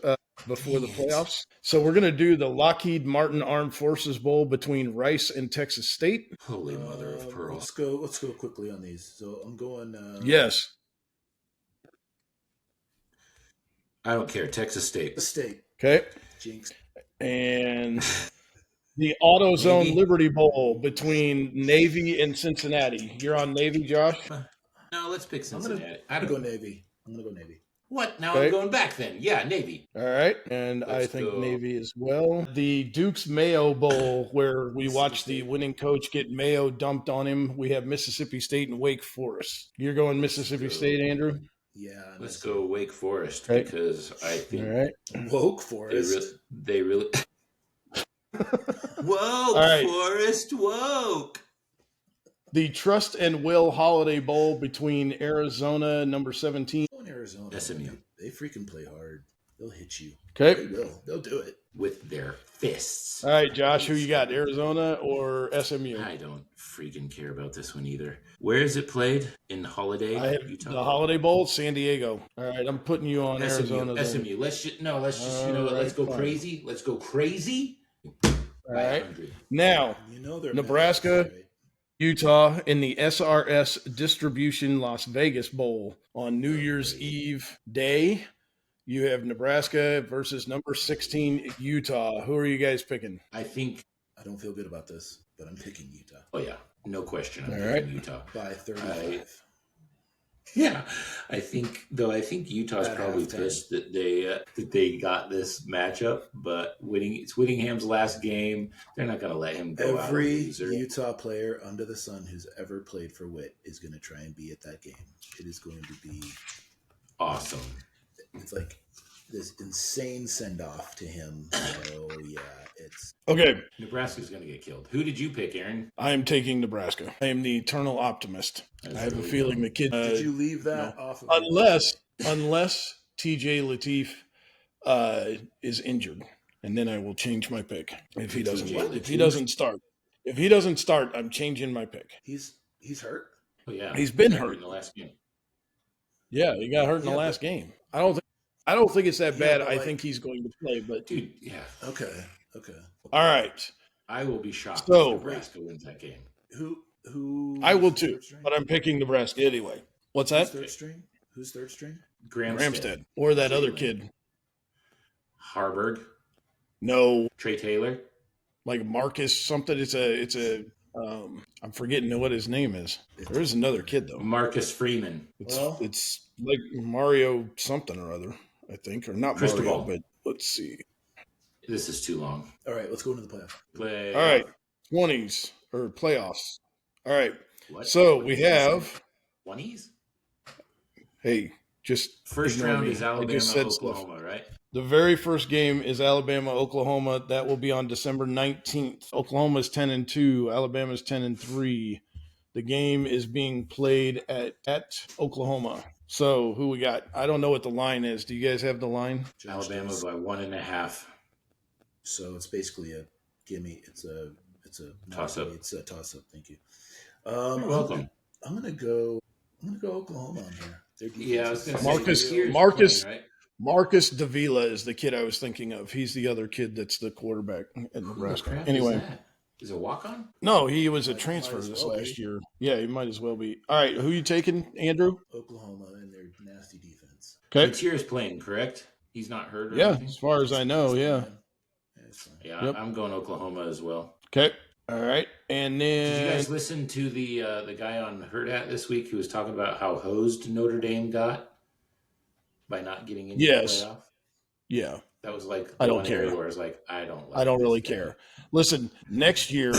before the playoffs. So we're going to do the Lockheed Martin Armed Forces Bowl between Rice and Texas State. Holy mother of pearl. Let's go quickly on these. So I'm going. Yes. I don't care. Texas State. The State. Okay. Jinx. And the AutoZone Liberty Bowl between Navy and Cincinnati. You're on Navy, Josh? No, let's pick Cincinnati. I'm going to go Navy. I'm going to go Navy. What? Now I'm going back then. Yeah, Navy. All right. And I think Navy as well. The Duke's Mayo Bowl, where we watch the winning coach get mayo dumped on him. We have Mississippi State and Wake Forest. You're going Mississippi State, Andrew? Yeah. Let's go Wake Forest because I think Woke Forest. They really woke Forest woke. The Trust and Will Holiday Bowl between Arizona, number 17. Arizona. SMU. They freaking play hard. They'll hit you. Okay. They will. They'll do it. With their fists. All right, Josh, who you got, Arizona or SMU? I don't freaking care about this one either. Where is it played? In Holiday, Utah? The Holiday Bowl, San Diego. All right, I'm putting you on Arizona. SMU. Let's just let's go crazy. Let's go crazy. All right. Now, Nebraska, Utah in the SRS Distribution Las Vegas Bowl on New Year's Eve day. You have Nebraska versus number 16, Utah. Who are you guys picking? I don't feel good about this, but I'm picking Utah. Oh, yeah. No question. I'm picking Utah. By 35. I think Utah's probably pissed that they got this matchup, but it's Whittingham's last game. They're not going to let him go out. Every Utah player under the sun who's ever played for Whit is going to try and be at that game. It is going to be awesome. It's like this insane send-off to him. So, yeah, it's... Okay. Nebraska's going to get killed. Who did you pick, Aaron? I am taking Nebraska. I am the eternal optimist. I have a feeling the kid... did you leave that off of... Unless TJ Lateef is injured, and then I will change my pick if he doesn't start. If he doesn't start, I'm changing my pick. He's hurt? Oh, yeah. He's been hurt in the last game. Yeah, he got hurt in the last game. I don't think it's that bad. I think he's going to play, but dude, yeah. Okay. All right. I will be shocked if Nebraska wins that game. Who I will too, but I'm picking Nebraska anyway. What's that? Who's third string? Gramstead. Or that other kid. Harburg. No. Trey Taylor. Like Marcus something. It's a I'm forgetting what his name is. There's another kid though. Marcus Freeman. It's like Mario something or other, I think, or not Mario, but let's see. This is too long. All right, let's go into the playoff. All right, 20s or playoffs. All right. What? So we have 20s. Hey, just first round is Alabama, Oklahoma, right? The very first game is Alabama, Oklahoma. That will be on December 19th. Oklahoma's 10-2. Alabama's 10-3. The game is being played at Oklahoma. So who we got? I don't know what the line is. Do you guys have the line? Alabama by 1.5. So it's basically a gimme. It's a toss up. It's a toss up. Thank you. You're welcome. I'm gonna go I'm going to go Oklahoma on here. Their defense Yeah, I was going to Marcus- say Sears Marcus- playing, right? Marcus Davila is the kid I was thinking of. He's the other kid that's the quarterback at Who the Nebraska. crap Anyway, is that? Is it a walk-on? no, he was a Might transfer as this well last be. year. Yeah, he might as well be. All right, who you taking, Andrew? Oklahoma and their nasty defense. Okay. Sears playing, correct? He's not hurt or Yeah, anything? as far as I know, He's yeah. fine. Yeah, it's fine. Yeah, Yep. I'm going Oklahoma as well. Okay. All right. And then Did you guys listen to the guy on Herd Hat this week who was talking about how hosed Notre Dame got by not getting into Yes. the playoff? Yeah, That was like I the don't one care. area where I was like, I don't like I don't this really guy. care. Listen, next year,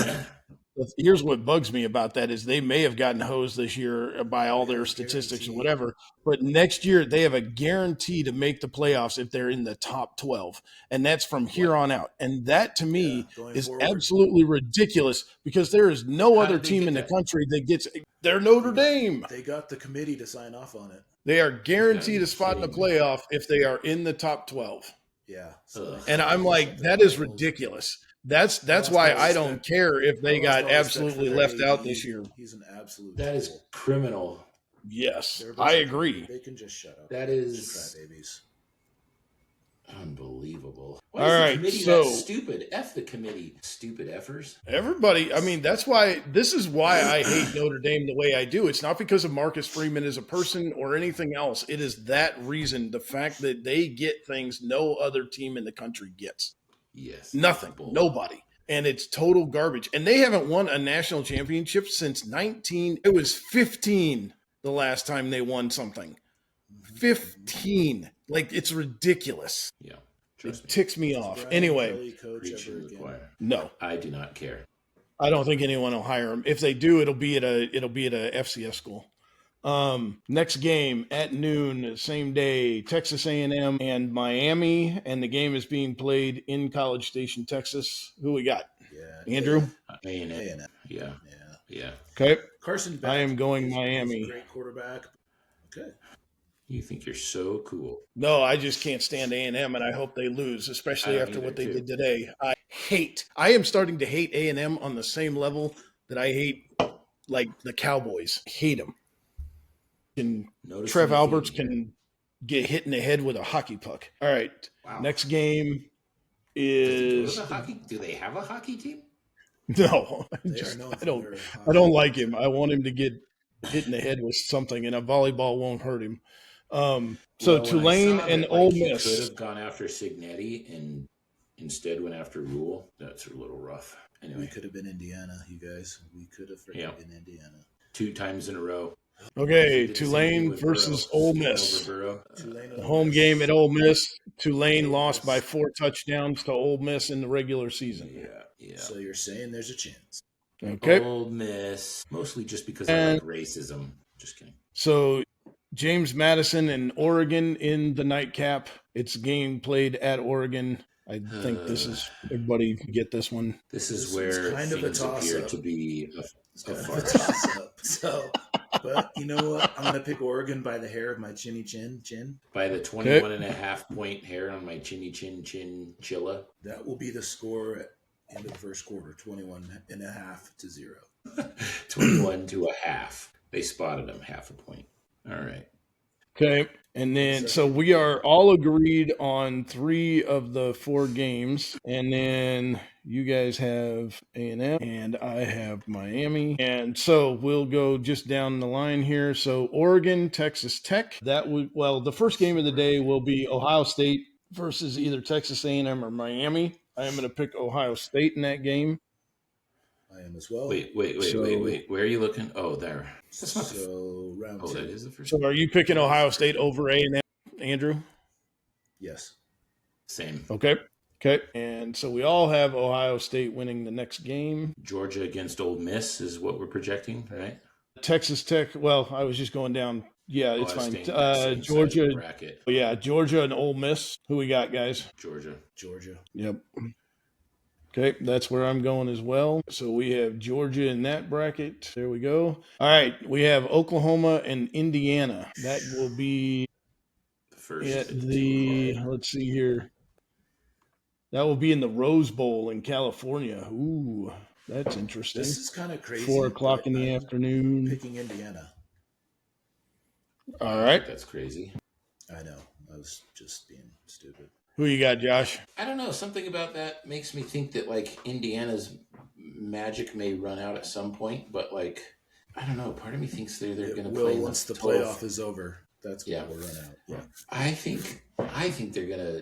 here's what bugs me about that is they may have gotten hosed this year by all their statistics or whatever, but next year they have a guarantee to make the playoffs if they're in the top 12, and that's from here on out. And that to me going is forward. absolutely ridiculous because there is no How other did they team get in the that? country that gets – they're Notre Dame. They got the committee to sign off on it. They are guaranteed be a spot in the kidding me. playoff if they are in the top 12. Yeah. Ugh. And I'm like, that is ridiculous. That's lost why all I don't respect. care if they I lost got all respect absolutely for their left out AD. this year. He's an absolute That is fool. criminal. Yes, They're a I bunch of- agree. They can just shut up. That is Crybabies. unbelievable. Why All is right, the committee so- that stupid? F the committee, stupid effers. Everybody, I mean, this is why I hate Notre Dame the way I do. It's not because of Marcus Freeman as a person or anything else. It is that reason, the fact that they get things no other team in the country gets. Yes. Nothing, Bull. nobody. And it's total garbage. And they haven't won a national championship since it was 15 the last time they won something. 15. Like, it's ridiculous. Yeah. It Trust me. ticks me Does off. Brian Anyway, Kelly coach Preach ever to the again? choir. no, I do not care. I don't think anyone will hire him. If they do, it'll be at a FCS school. Next game at noon, same day, Texas A&M and Miami, and the game is being played in College Station, Texas. Who we got? Yeah. Andrew? A&M. A&M. Yeah. Yeah. Yeah. Okay. Carson Beck I am going is Miami. a great quarterback. Okay. You think you're so cool. No, I just can't stand A&M, and I hope they lose, especially I don't after what either, they too. did today. I am starting to hate A&M on the same level that I hate, like, the Cowboys. Hate them. And Notice Trev the theme Alberts here. can get hit in the head with a hockey puck. All right. Wow. Next game Does he go is to the hockey? Do they have a hockey team? no. They are known for their I don't like him. I want him to get hit in the head with something, and a volleyball won't hurt him. So Well, when I Tulane saw and that, Ole he Miss. could have gone after Signetti and instead went after Rule. That's a little rough. We Anyway, could have been Indiana, you guys. We could have freaking Yeah. been Indiana. 2 times in a row. Okay, He did the same thing Tulane with versus Burrow, Ole skipping Miss. over Burrow. Tulane, The Ole home Miss. game at Ole Miss. Tulane Ole lost Miss. by 4 touchdowns to Ole Miss in the regular season. Yeah. So you're saying there's a chance. Okay. Ole Miss, mostly just because And- I like racism. Just kidding. So James Madison and Oregon in the nightcap. It's a game played at Oregon. I think this is everybody get this one. This is This where one's kind of a things appear toss-up. to be It's a kind of a farce. toss-up. So, but you know what? I'm going to pick Oregon by the hair of my chinny chin. By the 21 and a half point hair on my chinny chin chilla. That will be the score at end of the first quarter, 21 and a half to 0. 21 to a half. They spotted him half a point. All right. Okay. And then, so we are all agreed on 3 of the 4 games. And then you guys have A&M and I have Miami. And so we'll go just down the line here. So Oregon, Texas Tech. The first game of the day will be Ohio State versus either Texas A&M or Miami. I am going to pick Ohio State in that game. I am as well. Wait. Where are you looking? Oh, there. That's not So round Oh, 2. that is the first So are you picking Ohio State over A&M, Andrew? Yes. Same. Okay. And so we all have Ohio State winning the next game. Georgia against Ole Miss is what we're projecting, right? Texas Tech. Well, I was just going down. Yeah, it's Oh, I was fine. staying on the same side of the Georgia. bracket. Yeah, Georgia and Ole Miss. Who we got, guys? Georgia. Yep. Okay, that's where I'm going as well. So we have Georgia in that bracket. There we go. All right, we have Oklahoma and Indiana. That will be The first at of the, two. let's see here. That will be in the Rose Bowl in California. Ooh, that's interesting. This is kind of crazy. 4 o'clock but in the I'm afternoon. Picking Indiana. All right. That's crazy. I know. I was just being stupid. Who you got, Josh? I don't know. Something about that makes me think that like Indiana's magic may run out at some point, but like I don't know. Part of me thinks they're going to play once the playoff is over. That's when we'll run out. Yeah. I think they're gonna.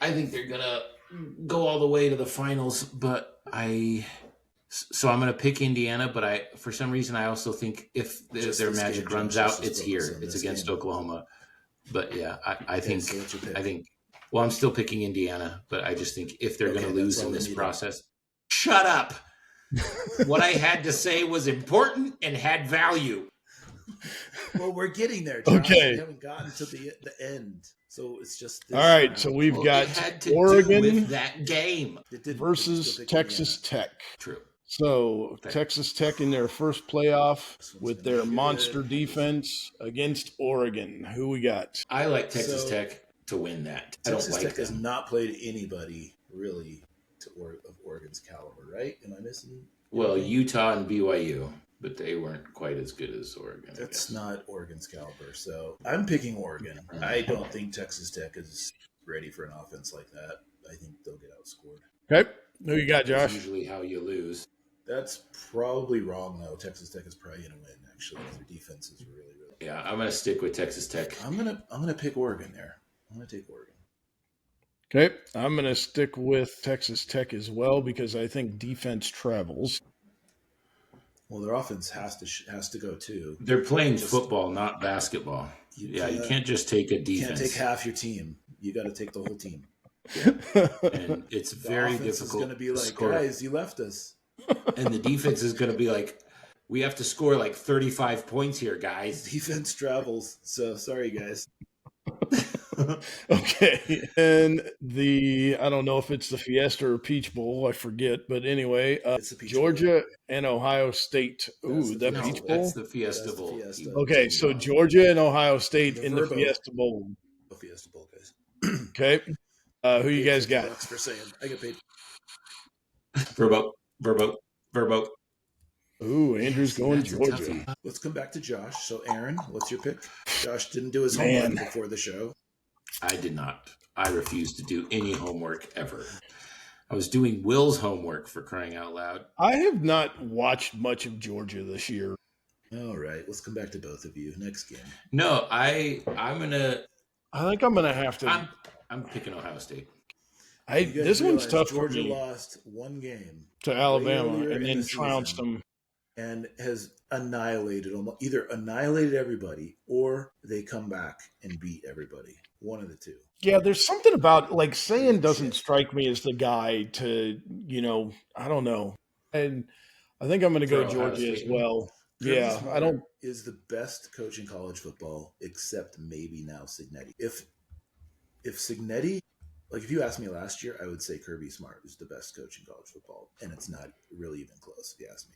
I think they're gonna go all the way to the finals, but So I'm going to pick Indiana, but for some reason I also think if their magic runs out, it's here. It's against Oklahoma. But yeah, I think. Well, I'm still picking Indiana, but I just think if they're going to lose in this process, shut up. What I had to say was important and had value. Well, we're getting there, Josh. Okay. We haven't gotten to the end. So it's just this all right. now. So we've got it had to Oregon do with that game versus Texas Tech. True. So Texas Tech in their first playoff with their monster defense against Oregon. Who we got? I like Texas Tech to win that. Texas Tech has not played anybody really of Oregon's caliber, right? Am I missing? Well, Utah and BYU, but they weren't quite as good as Oregon. That's not Oregon's caliber. So I'm picking Oregon. I don't think Texas Tech is ready for an offense like that. I think they'll get outscored. Okay. Who you got, Josh? That's usually how you lose. That's probably wrong, though. Texas Tech is probably going to win, actually, because their defense is really, really good. Yeah, I'm going to stick with Texas Tech. I'm gonna pick Oregon there. I'm going to take Oregon. Okay. I'm going to stick with Texas Tech as well because I think defense travels. Well, their offense has to go, too. They're playing football, not basketball. You can't just take a defense. You can't take half your team. You got to take the whole team. And it's very difficult. It's going to be like, guys, you left us. And the defense is going to be like, we have to score like 35 points here, guys. Defense travels. So sorry, guys. Okay. And I don't know if it's the Fiesta or Peach Bowl. I forget. But anyway, it's the Peach Georgia Bowl. And Ohio State. Ooh, that Peach Bowl? That's the Fiesta Bowl. Okay, so Georgia and Ohio State in the Fiesta Bowl. The Fiesta Bowl, guys. Okay. Who you guys got? Thanks for saying. I get paid. Verbo. Ooh, Andrew's going Georgia. Let's come back to Josh. So, Aaron, what's your pick? Josh didn't do his homework before the show. I did not. I refused to do any homework ever. I was doing Will's homework, for crying out loud. I have not watched much of Georgia this year. All right, let's come back to both of you. Next game. No, I'm gonna. I think I'm gonna have to. I'm picking Ohio State. This one's tough Georgia for me. Lost one game to Alabama and then trounced them. And has either annihilated everybody or they come back and beat everybody. One of the two. Yeah, there's something about Sayan doesn't strike me as the guy to, I don't know. And I think I'm going to go Georgia as well. Yeah, I don't. Is the best coach in college football, except maybe now Cignetti. If Cignetti, if you asked me last year, I would say Kirby Smart was the best coach in college football, and it's not really even close, if you ask me.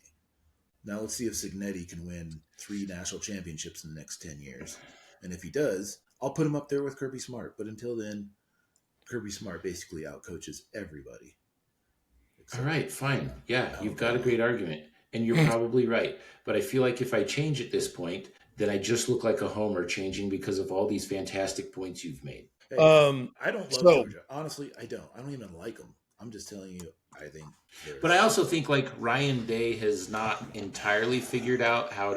Now let's see if Cignetti can win 3 national championships in the next 10 years. And if he does, I'll put him up there with Kirby Smart. But until then, Kirby Smart basically outcoaches everybody. All right, fine. Yeah, you've got a great argument. And you're probably right. But I feel like if I change at this point, then I just look like a homer changing because of all these fantastic points you've made. Hey, I don't love Georgia. Honestly, I don't. I don't even like them. I'm just telling you, I think. But I also think Ryan Day has not entirely figured out how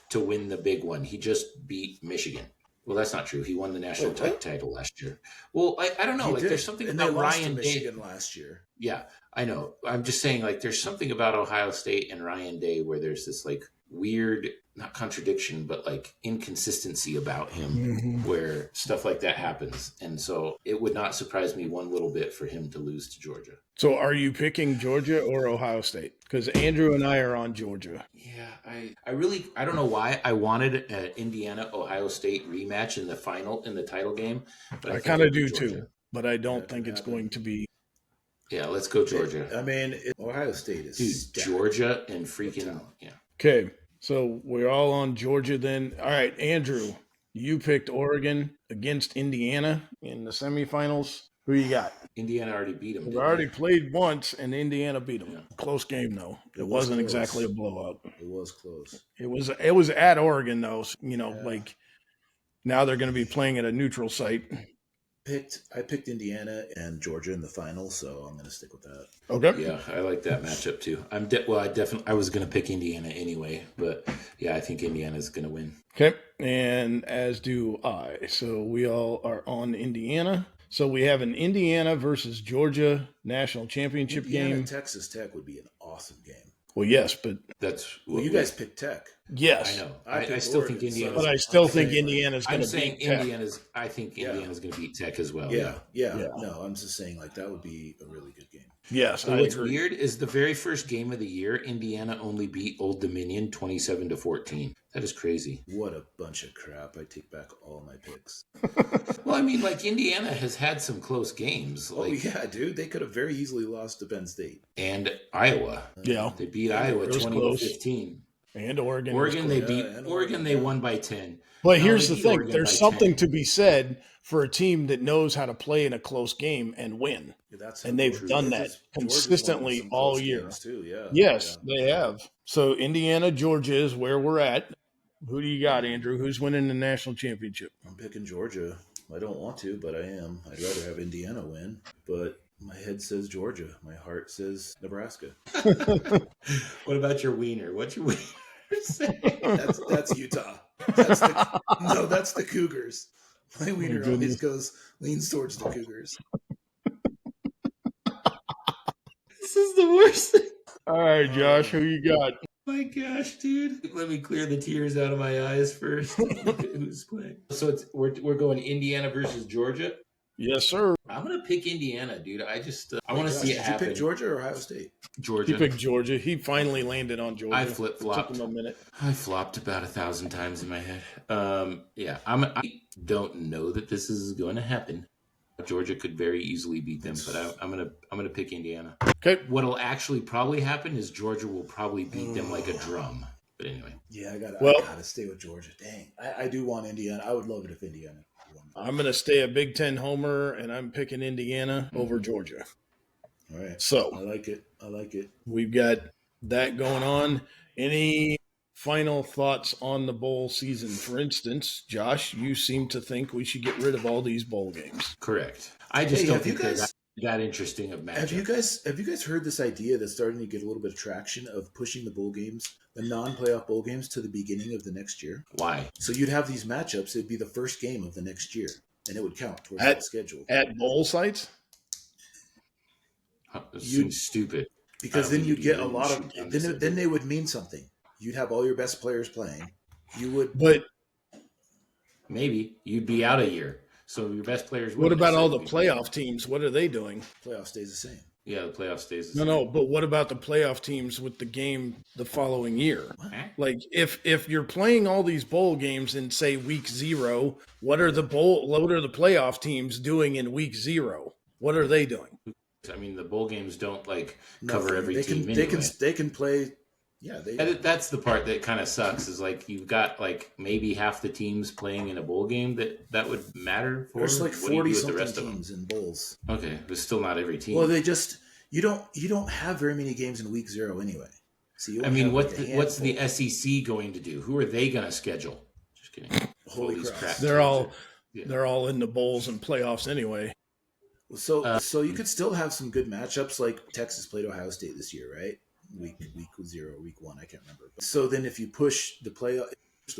to win the big one. He just beat Michigan. Well, that's not true. He won the national title last year. Well, I don't know. There's something about Ryan Day. Michigan last year. Yeah, I know. I'm just saying, there's something about Ohio State and Ryan Day where there's this weird, not contradiction, but inconsistency about him where stuff like that happens. And so it would not surprise me one little bit for him to lose to Georgia. So are you picking Georgia or Ohio State? Because Andrew and I are on Georgia. Yeah, I don't know why I wanted an Indiana-Ohio State rematch in the title game. But I kind of do too, but I don't think it's going to be. Yeah, let's go Georgia. Ohio State is Georgia and freaking, yeah. Okay, so we're all on Georgia then. All right, Andrew, you picked Oregon against Indiana in the semifinals. Who you got? Indiana already beat them. They already played once, and Indiana beat them. Yeah. Close game, though. It wasn't exactly a blowout. It was close. It was at Oregon though. Yeah. Like now they're going to be playing at a neutral site. I picked Indiana and Georgia in the final, so I'm going to stick with that. Okay. Yeah, I like that matchup too. I was going to pick Indiana anyway, but yeah, I think Indiana's going to win. Okay. And as do I. So we all are on Indiana. So we have an Indiana versus Georgia national championship game. Texas Tech would be an awesome game. Well, yes, but you guys picked Tech. Yes, I know. I still think Indiana, but I still think Indiana's going to beat Tech. I think Indiana's going to beat Tech as well. Yeah. No, I'm just saying like that would be a really good game. Yes. So what's weird is the very first game of the year, Indiana only beat Old Dominion 27-14. That is crazy. What a bunch of crap! I take back all my picks. Well, I mean, like Indiana has had some close games. Oh yeah, dude, they could have very easily lost to Penn State and Iowa. Yeah, they beat Iowa 20-15. And Oregon. They beat Oregon. They won by 10. But here's the thing: there's something to be said for a team that knows how to play in a close game and win. And they've done that consistently all year. Too, yeah. Yes, they have. So Indiana, Georgia is where we're at. Who do you got, Andrew? Who's winning the national championship? I'm picking Georgia. I don't want to, but I am. I'd rather have Indiana win, but my head says Georgia. My heart says Nebraska. What about your wiener? What's your wiener say? That's Utah. That's the Cougars. My wiener always leans towards the Cougars. This is the worst thing. All right, Josh, who you got? My gosh, dude. Let me clear the tears out of my eyes first. Who's playing? So we're going Indiana versus Georgia? Yes, sir. I'm going to pick Indiana, dude. I want to see it happen. Did you pick Georgia or Ohio State? Georgia. He picked Georgia. He finally landed on Georgia. I flip-flopped. Took him a minute. I flopped about 1,000 times in my head. I don't know that this is going to happen. Georgia could very easily beat them, but I'm gonna pick Indiana. Okay. What'll actually probably happen is Georgia will probably beat them like a drum. But anyway. Yeah, I gotta stay with Georgia. Dang, I do want Indiana. I would love it if Indiana won. I'm gonna stay a Big Ten homer, and I'm picking Indiana over Georgia. All right. So I like it. We've got that going on. Any final thoughts on the bowl season? For instance, Josh, you seem to think we should get rid of all these bowl games. Correct. I just don't think they're that interesting of matchup. Have you guys heard this idea that's starting to get a little bit of traction of pushing the bowl games, the non-playoff bowl games, to the beginning of the next year? Why? So you'd have these matchups. It'd be the first game of the next year, and it would count towards that schedule. At bowl sites? That seems stupid. Because then you'd get a lot of – then they would mean something. You'd have all your best players playing. You would, but maybe you'd be out a year. So your best players. What about all the playoff teams? What are they doing? Playoff stays the same. Yeah, the playoff stays the same. No. But what about the playoff teams with the game the following year? What? Like if you're playing all these bowl games in say week 0, what are the playoff teams doing in week 0? What are they doing? I mean, the bowl games don't cover every team. They can play. Yeah, that's the part that kind of sucks. Is you've got maybe half the teams playing in a bowl game that would matter for. There's 40-something teams in bowls. Okay, but still not every team. Well, you don't have very many games in week 0 anyway. So what's the SEC going to do? Who are they going to schedule? Just kidding. Holy crap! They're all in the bowls and playoffs anyway. So you could still have some good matchups like Texas played Ohio State this year, right? Week 0, week 1, I can't remember. So then if you push the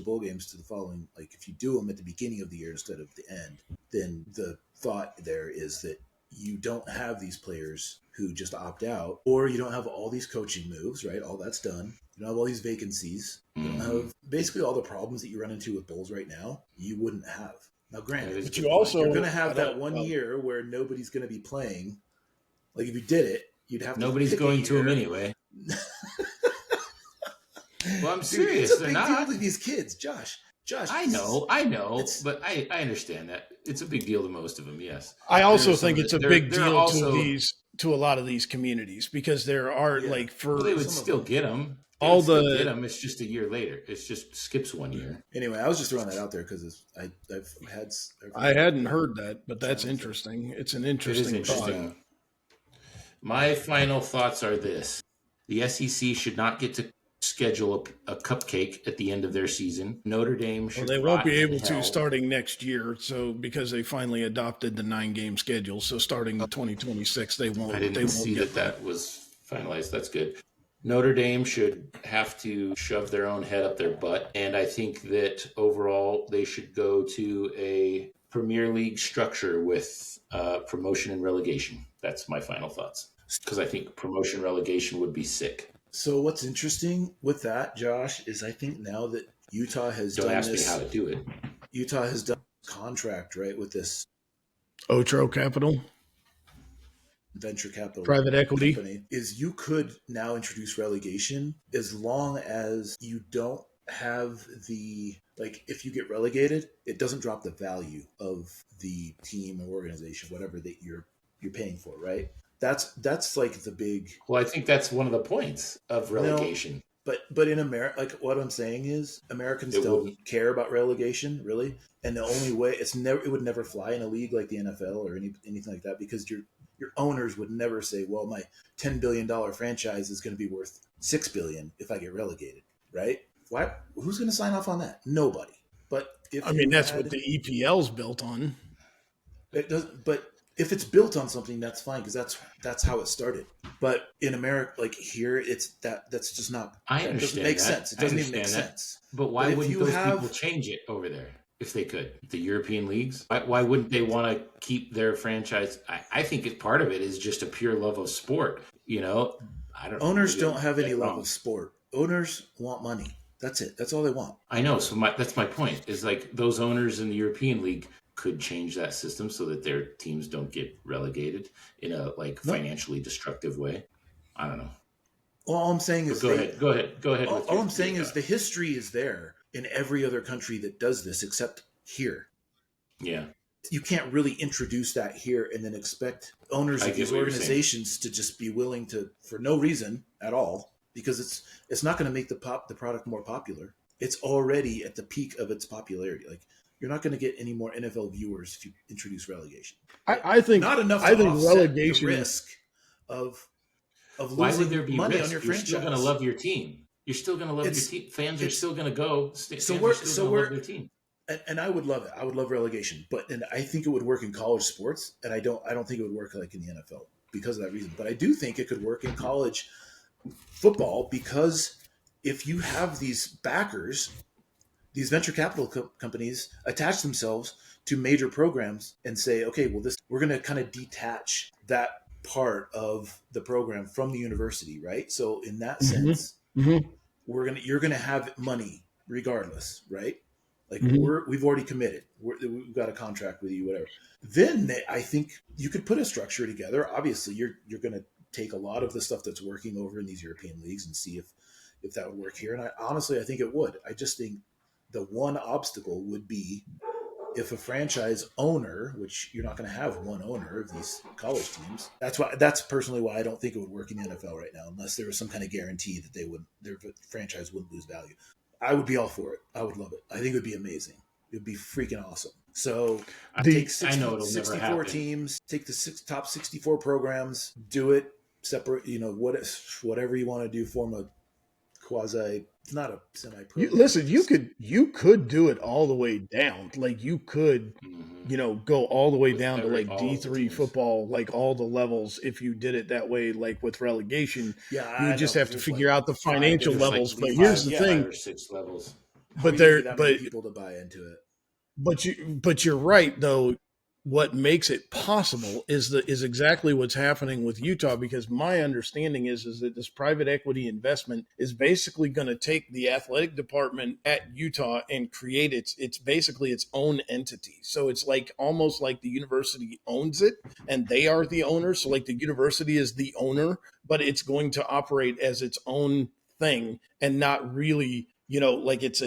bowl games to the following, if you do them at the beginning of the year instead of the end, then the thought there is that you don't have these players who just opt out, or you don't have all these coaching moves, right? All that's done. You don't have all these vacancies. You don't have basically all the problems that you run into with bowls right now, you wouldn't have. Now, granted, but you're going to have that 1 year where nobody's going to be playing. Like if you did it, you'd have to. Nobody's going to them anyway. Well, I'm serious. It's a big deal to these kids, Josh. I know, but I understand that it's a big deal to most of them. Yes, I also think it's a big deal to a lot of these communities because there are they would still get them. It's just a year later. It's just skips 1 year. Anyway, I was just throwing that out there because I hadn't heard that, but that's interesting. It's an interesting thought. My final thoughts are this. The SEC should not get to schedule a cupcake at the end of their season. Notre Dame Well, should they won't rot be in able to hell. starting next year. So because they finally adopted the 9-game schedule, so starting 2026, they won't. I didn't see that was finalized. That's good. Notre Dame should have to shove their own head up their butt. And I think that overall they should go to a Premier League structure with promotion and relegation. That's my final thoughts. Because I think promotion relegation would be sick. So what's interesting with that, Josh, is I think now that Utah has Don't done ask this, me how to do it. Utah has done this contract, right, with this Otro Capital, venture capital private equity company, is you could now introduce relegation as long as you don't have the, like, if you get relegated, it doesn't drop the value of the team or organization, whatever that you're paying for, right? That's like the big. Well, I think that's one of the points of relegation. No, but in America, like what I'm saying is, Americans don't care about relegation really, and the only way it would never fly in a league like the NFL or anything like that, because your owners would never say, well, my $10 billion franchise is going to be worth $6 billion if I get relegated, right? Why? Who's going to sign off on that? Nobody. But if that's what the EPL's built on. It does, but if it's built on something, that's fine, because that's how it started. But in America, like here, that's just not. I understand. Doesn't make sense. It doesn't even make sense. But why wouldn't those people change it over there if they could? The European leagues. Why wouldn't they want to keep their franchise? I think part of it is just a pure love of sport. You know, I don't. Owners don't have any love of sport. Owners want money. That's it. That's all they want. I know. So that's my point. Is like those owners in the European league could change that system so that their teams don't get relegated in a financially destructive way. I don't know. All I'm saying is go ahead. All I'm saying is the history is there in every other country that does this except here. Yeah. You can't really introduce that here and then expect owners of these organizations to just be willing to, for no reason at all, because it's not going to make the product more popular. It's already at the peak of its popularity. Like, you're not going to get any more NFL viewers if you introduce relegation. I think not enough. I think relegation the risk of losing why would there be money risk? on your You're franchise. Still going to love your team. You're still going to love your team. Fans are still going to go. So we're their team. And I would love it. I would love relegation, and I think it would work in college sports, and I don't think it would work like in the NFL because of that reason. But I do think it could work in college football, because if you have these backers, these venture capital companies attach themselves to major programs and say, okay, well, we're going to kind of detach that part of the program from the university, right? So in that sense, you're going to have money regardless, right? Like we've already committed. We've got a contract with you, whatever. Then I think you could put a structure together. Obviously, you're going to take a lot of the stuff that's working over in these European leagues and see if that would work here. And I think it would. I just think the one obstacle would be if a franchise owner, which you're not going to have one owner of these college teams. That's personally why I don't think it would work in the NFL right now, unless there was some kind of guarantee that their franchise wouldn't lose value. I would be all for it. I would love it. I think it would be amazing. It would be freaking awesome. So take 64 teams, take the top 64 programs, do it separate. Whatever you want to do, form a quasi. It's not a semi-pro. Listen, you could do it all the way down. Like you could, go all the way down to like D3 football, like all the levels. If you did it that way, like with relegation, you just have to figure out the financial levels. But here's the thing: 5 or 6 levels. But people to buy into it. But you're right though. What makes it possible is exactly what's happening with Utah, because my understanding is that this private equity investment is basically going to take the athletic department at Utah and create it's basically its own entity. So it's like almost like the university owns it and they are the owner. So like the university is the owner, but it's going to operate as its own thing and not really, like it's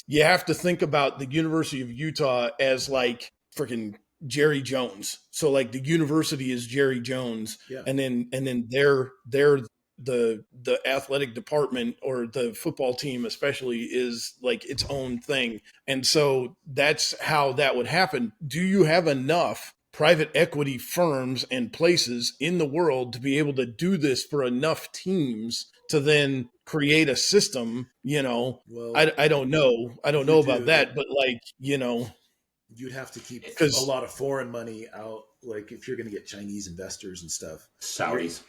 you have to think about the University of Utah as like freaking Jerry Jones. So like the university is Jerry Jones, and then they're the athletic department or the football team especially is like its own thing. And so that's how that would happen. Do you have enough private equity firms and places in the world to be able to do this for enough teams to then create a system, Well, I don't know. I don't know about that, but like, you'd have to keep a because, lot of foreign money out. Like if you're going to get Chinese investors and stuff, Saudis.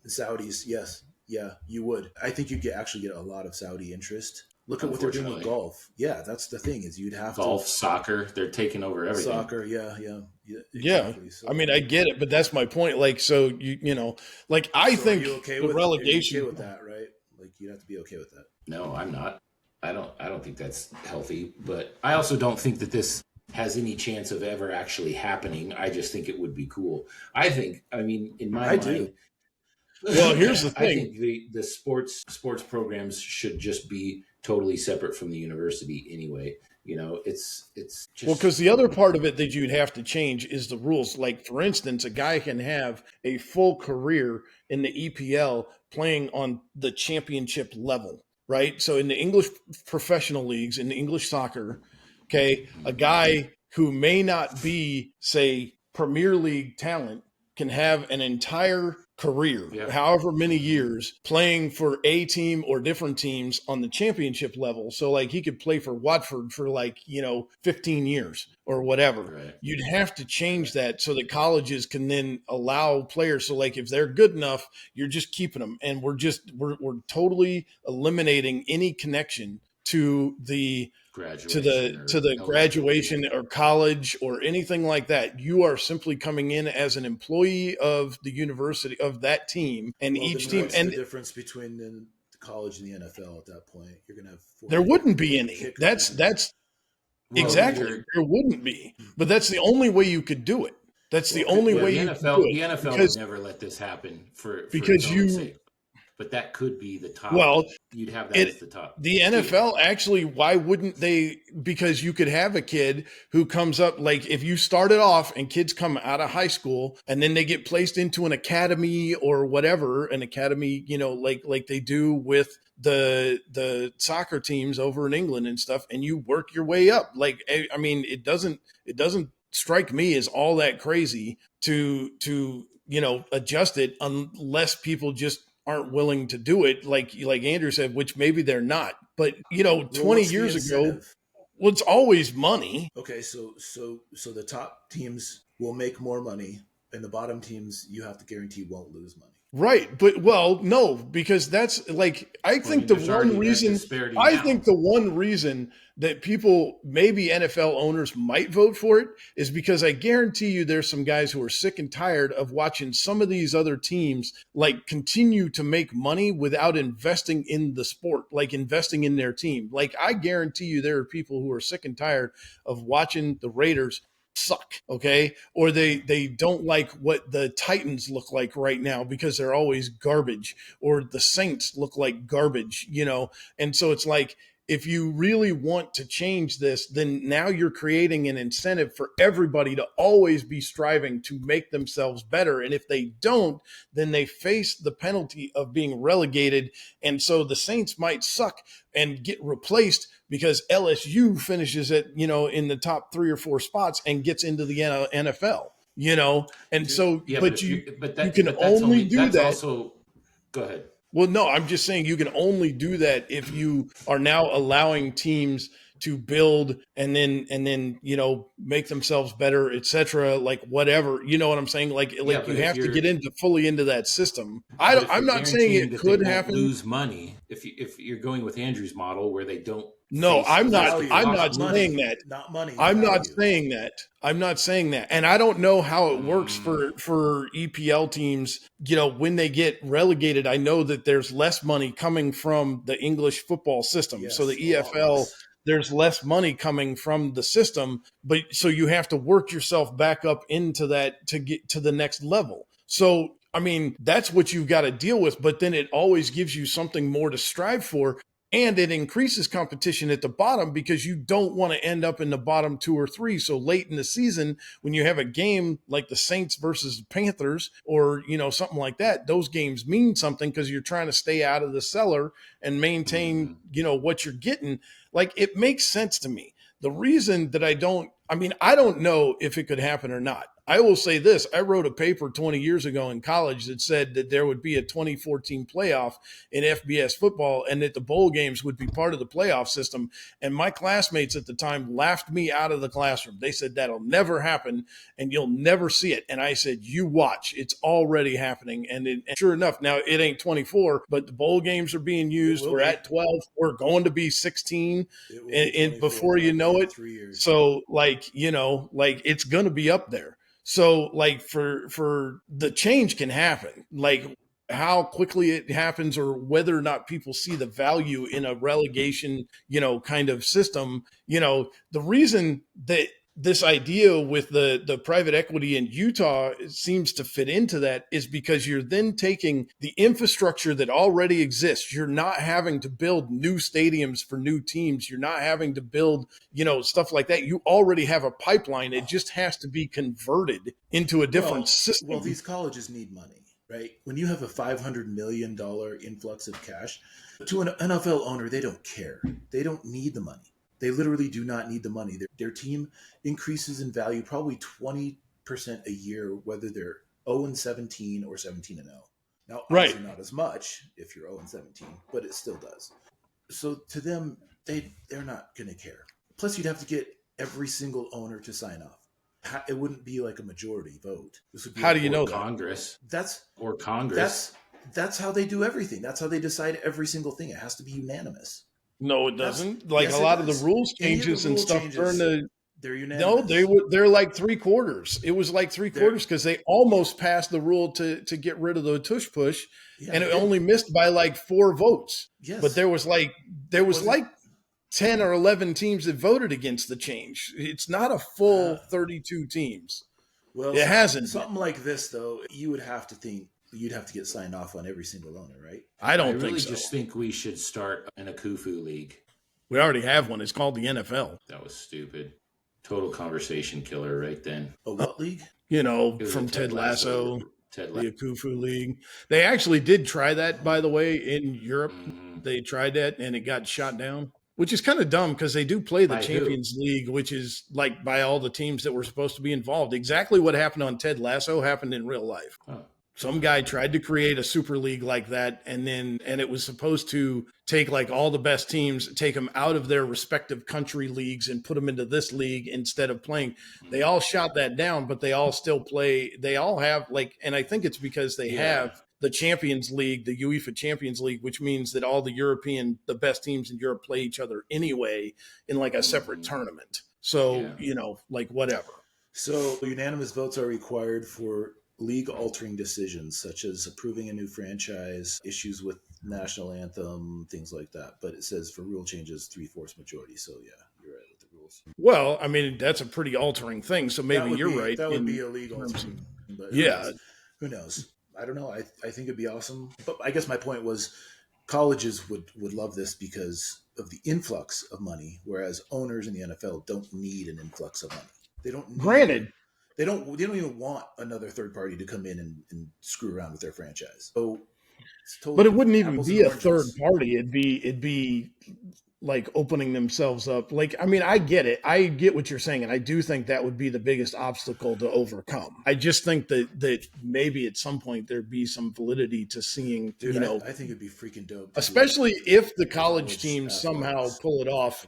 the Saudis, yes, yeah, you would. I think you'd actually get a lot of Saudi interest. Look at what they're doing with golf. Yeah, that's the thing is you'd have golf, soccer, they're taking over everything. Soccer, yeah, exactly. So, I mean, I get it, but that's my point. Like, so like I think are you okay the with relegation, okay with that, right? Like you'd have to be okay with that. No, I'm not. I don't think that's healthy, but I also don't think that this has any chance of ever actually happening. I just think it would be cool. I mean, in my mind, do. Well, here's the I thing. think the sports programs should just be totally separate from the university anyway. It's just Well, because the other part of it that you'd have to change is the rules. Like, for instance, a guy can have a full career in the EPL playing on the championship level, right? So in the English professional leagues, in the English soccer, okay, a guy who may not be, say, Premier League talent can have an entire career, however many years, playing for a team or different teams on the championship level. So like he could play for Watford for 15 years or whatever. Right. You'd have to change that so that colleges can then allow players. So like if they're good enough, you're just keeping them. And we're totally eliminating any connection to the graduation or college or anything like that. You are simply coming in as an employee of the university of that team, and each team. What's and the difference between the college and the NFL at that point? You're going to have there wouldn't be any. That's exactly there wouldn't be. But that's the only way you could do it. That's the only way you could do it. The NFL would never let this happen because its own sake. But that could be the top. Well, you'd have that as the top. The NFL actually, why wouldn't they? Because you could have a kid who comes up, like if you started off and kids come out of high school and then they get placed into an academy or whatever, an academy, like they do with the soccer teams over in England and stuff, and you work your way up. Like, I mean, it doesn't strike me as all that crazy to adjust it unless people just aren't willing to do it, like Andrew said, which maybe they're not. But 20 years ago, well, it's always money. Okay, so the top teams will make more money, and the bottom teams you have to guarantee won't lose money. Right, but no, because that's like I think the one reason that people, maybe NFL owners might vote for it, is because I guarantee you there's some guys who are sick and tired of watching some of these other teams like continue to make money without investing in the sport, like investing in their team. Like I guarantee you there are people who are sick and tired of watching the Raiders suck, okay? Or they don't like what the Titans look like right now because they're always garbage, or the Saints look like garbage, And so it's like, if you really want to change this, then now you're creating an incentive for everybody to always be striving to make themselves better. And if they don't, then they face the penalty of being relegated. And so the Saints might suck and get replaced because LSU finishes it, in the top 3 or 4 spots and gets into the NFL, And so, yeah, but you can only do that. Also, go ahead. Well, no, I'm just saying you can only do that if you are now allowing teams to build and then make themselves better, etc. Like whatever, you know what I'm saying? Like you have to get fully into that system. I'm not saying it could happen. Lose money if you're going with Andrew's model where they don't. No, I'm not saying that. Not money. I'm not saying that. I'm not saying that. And I don't know how it works for EPL teams. When they get relegated, I know that there's less money coming from the English football system. Yes, so the EFL, there's less money coming from the system, but so you have to work yourself back up into that to get to the next level. So, I mean, that's what you've got to deal with, but then it always gives you something more to strive for. And it increases competition at the bottom because you don't want to end up in the bottom 2 or 3. So late in the season, when you have a game like the Saints versus the Panthers or, something like that, those games mean something because you're trying to stay out of the cellar and maintain, what you're getting. Like, it makes sense to me. The reason that I don't know if it could happen or not. I will say this. I wrote a paper 20 years ago in college that said that there would be a 2014 playoff in FBS football and that the bowl games would be part of the playoff system. And my classmates at the time laughed me out of the classroom. They said, that'll never happen and you'll never see it. And I said, you watch. It's already happening. And sure enough, now it ain't 24, but the bowl games are being used. We're at 12. We're going to be 16 and before you know it. 3 years. So it's going to be up there. So for the change can happen, how quickly it happens or whether or not people see the value in a relegation, kind of system, the reason that this idea with the private equity in Utah seems to fit into that is because you're then taking the infrastructure that already exists. You're not having to build new stadiums for new teams. You're not having to build, stuff like that. You already have a pipeline. It just has to be converted into a different system. Well, these colleges need money, right? When you have a $500 million influx of cash, to an NFL owner, they don't care. They don't need the money. They literally do not need the money. Their team increases in value probably 20% a year, whether they're 0-17 or 17-0. Now, obviously not as much if you're 0-17, but it still does. So to them, they're not going to care. Plus, you'd have to get every single owner to sign off. It wouldn't be like a majority vote. This would be how do you know Congress? That's Congress. That's how they do everything. That's how they decide every single thing. It has to be unanimous. No, it doesn't. Yes, a lot of the rules changes and stuff during they're unanimous. No, they're like 3/4. It was like 3/4 because they almost passed the rule to get rid of the tush push, and it only missed by like 4 votes. Yes. But there was like 10 or 11 teams that voted against the change. It's not a full 32 teams. Well, it hasn't. Something like this, though, you would have to think you'd have to get signed off on every single owner, right? I really think so. Just think we should start an Akufu league. We already have one. It's called the NFL. That was stupid. Total conversation killer right then. A what league? From Ted Lasso. The Akufu League. They actually did try that, by the way, in Europe. Mm-hmm. They tried that, and it got shot down, which is kind of dumb because they do play the Champions League, which is like by all the teams that were supposed to be involved. Exactly what happened on Ted Lasso happened in real life. Huh. Some guy tried to create a super league like that, and it was supposed to take like all the best teams, take them out of their respective country leagues and put them into this league instead of playing. They all shot that down, but they all still play. They all have and I think it's because they have the Champions League, the UEFA Champions League, which means that all the best teams in Europe play each other anyway in like a separate tournament. So, whatever. So unanimous votes are required for league-altering decisions, such as approving a new franchise, issues with national anthem, things like that. But it says for rule changes, 3/4 majority. So, yeah, you're right with the rules. Well, I mean, that's a pretty altering thing. So maybe you're right. That would be a league-altering. But who knows? I don't know. I think it'd be awesome. But I guess my point was colleges would love this because of the influx of money, whereas owners in the NFL don't need an influx of money. They don't need Granted. They don't even want another third party to come in and screw around with their franchise. So, but it wouldn't even be a third party. It'd be like opening themselves up. Like, I mean, I get it. I get what you're saying, and I do think that would be the biggest obstacle to overcome. I just think that maybe at some point there'd be some validity to seeing, I think it'd be freaking dope. Especially if the college teams somehow pull it off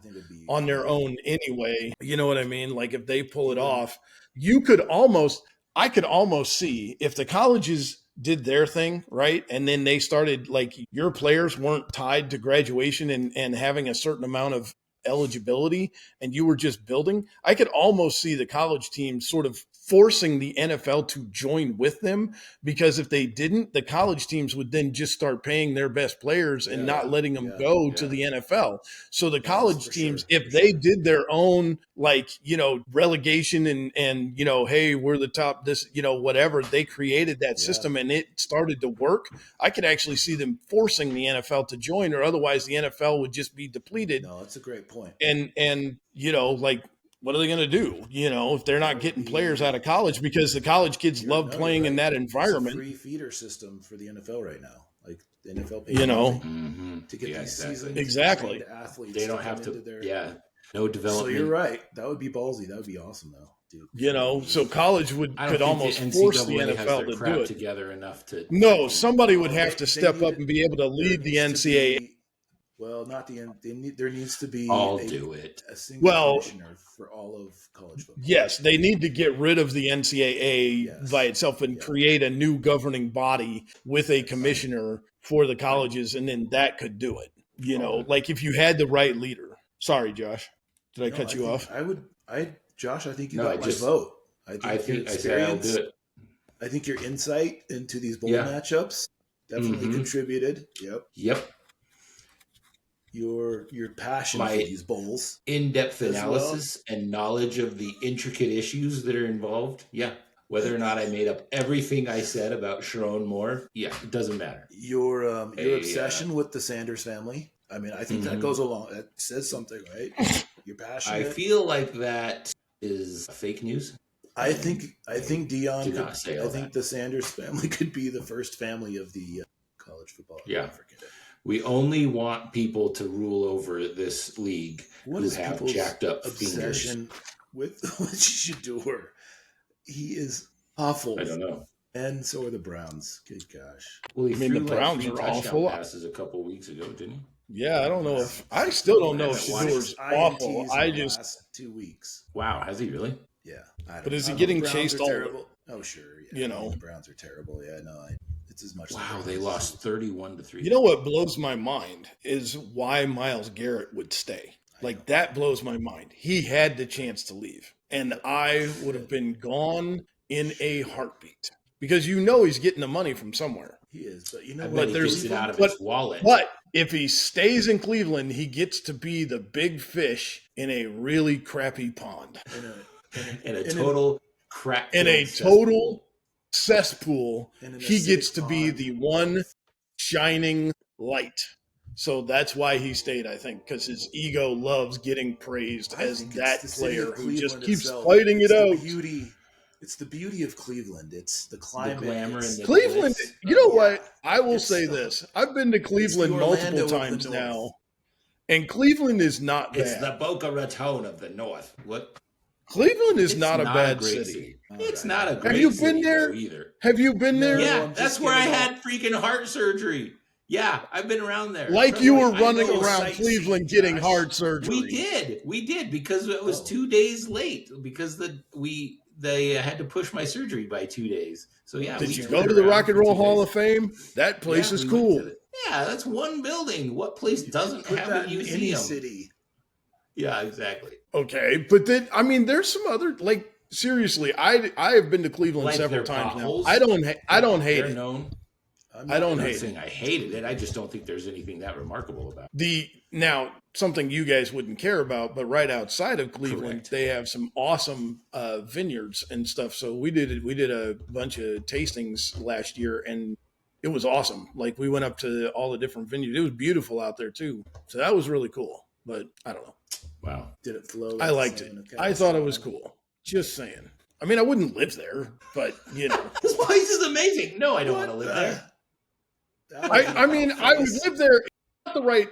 on their own anyway. You know what I mean? Like if they pull it off, I could almost see if the colleges did their thing, right? And then they started like your players weren't tied to graduation and having a certain amount of eligibility and you were just building. I could almost see the college teams sort of forcing the NFL to join with them, because if they didn't, the college teams would then just start paying their best players and not letting them go to the NFL. So the college teams, if they did their own, relegation and hey, we're the top, this, whatever, they created that system and it started to work. I could actually see them forcing the NFL to join, or otherwise the NFL would just be depleted. No, that's a great point. And what are they going to do, if they're not getting players out of college, because the college kids love playing in that environment. It's a free feeder system for the NFL right now. Like the NFL pays to get these seasons. Exactly. Athletes. They don't have to. No development. So you're right. That would be ballsy. That would be awesome, though. Duke. You know, so college I could don't almost think force the NCAA has NFL their to crap do it. together enough to. No, somebody would Well, have to they step need up it- and be able to there lead the needs to NCAA. be- well, not the N. There needs to be I'll do it. a single Well, commissioner for all of college football. Yes, they need to get rid of the NCAA Yes. by itself and create a new governing body with a commissioner for the colleges, and then that could do it. You know, like if you had the right leader. Sorry, Josh. Did I cut you off? Josh, I think you No, got my vote. I think I said I'll do it. I think your insight into these bowl Yeah. matchups definitely contributed. Yep. Your passion for these bowls, in-depth analysis and knowledge of the intricate issues that are involved. Yeah. Whether or not I made up everything I said about Sharon Moore, it doesn't matter. Your obsession with the Sanders family. I mean, I think that goes along. That says something, right? You're passionate. I feel like that is fake news. I think Dion. Do not say all I think the Sanders family could be the first family of the college football. Yeah. We only want people to rule over this league who have jacked up obsession with Shador. He is awful. I don't know. And so are the Browns. Good gosh. Well, he threw the Browns are awful. Passes a couple of weeks ago, didn't he? Yeah, I don't know if I still don't know if Shador's awful. I just last 2 weeks. Wow, has he really? Yeah, but is he getting chased all? Terrible. Oh, sure. Yeah. You know, the Browns are terrible. Yeah, no, it's as much. Wow, they lost 31-3. You know what blows my mind is why Myles Garrett would stay. Like that blows my mind. He had the chance to leave, and I would have been gone in a heartbeat because he's getting the money from somewhere. He is, but you know, but there's it out of his wallet. But if he stays in Cleveland, he gets to be the big fish in a really crappy pond. In a total cesspool, he gets to be the one shining light. So that's why he stayed, I think, because his ego loves getting praised as that player who just keeps fighting it out. It's the beauty of Cleveland. It's the climate. The glamour and the Cleveland, glitz. you know what? I will say this. I've been to Cleveland multiple times now, and Cleveland is not bad. It's the Boca Raton of the North. What? Cleveland is not a bad city. It's not a great Have you been there? Either. Have you been there? Yeah, that's where I had freaking heart surgery. Yeah, I've been around there. Like you were running around Cleveland getting heart surgery. We did because it was 2 days late because they had to push my surgery by 2 days. So yeah. Did you go to the Rock and Roll Hall of Fame? That place is cool. Yeah, that's one building. What place doesn't have a museum? Any city. Yeah, exactly. Okay, but then there's some other seriously. I have been to Cleveland several times now. I don't hate it. I don't hate it. I hated it. I just don't think there's anything that remarkable about it. Now, something you guys wouldn't care about, but right outside of Cleveland, they have some awesome vineyards and stuff. So we did a bunch of tastings last year, and it was awesome. Like we went up to all the different vineyards. It was beautiful out there too. So that was really cool. But I don't know. Wow. Did it flow? I liked it. I thought it was cool. Just saying. I mean, I wouldn't live there, but this place is amazing. No, I don't want to live there. I mean, I would live there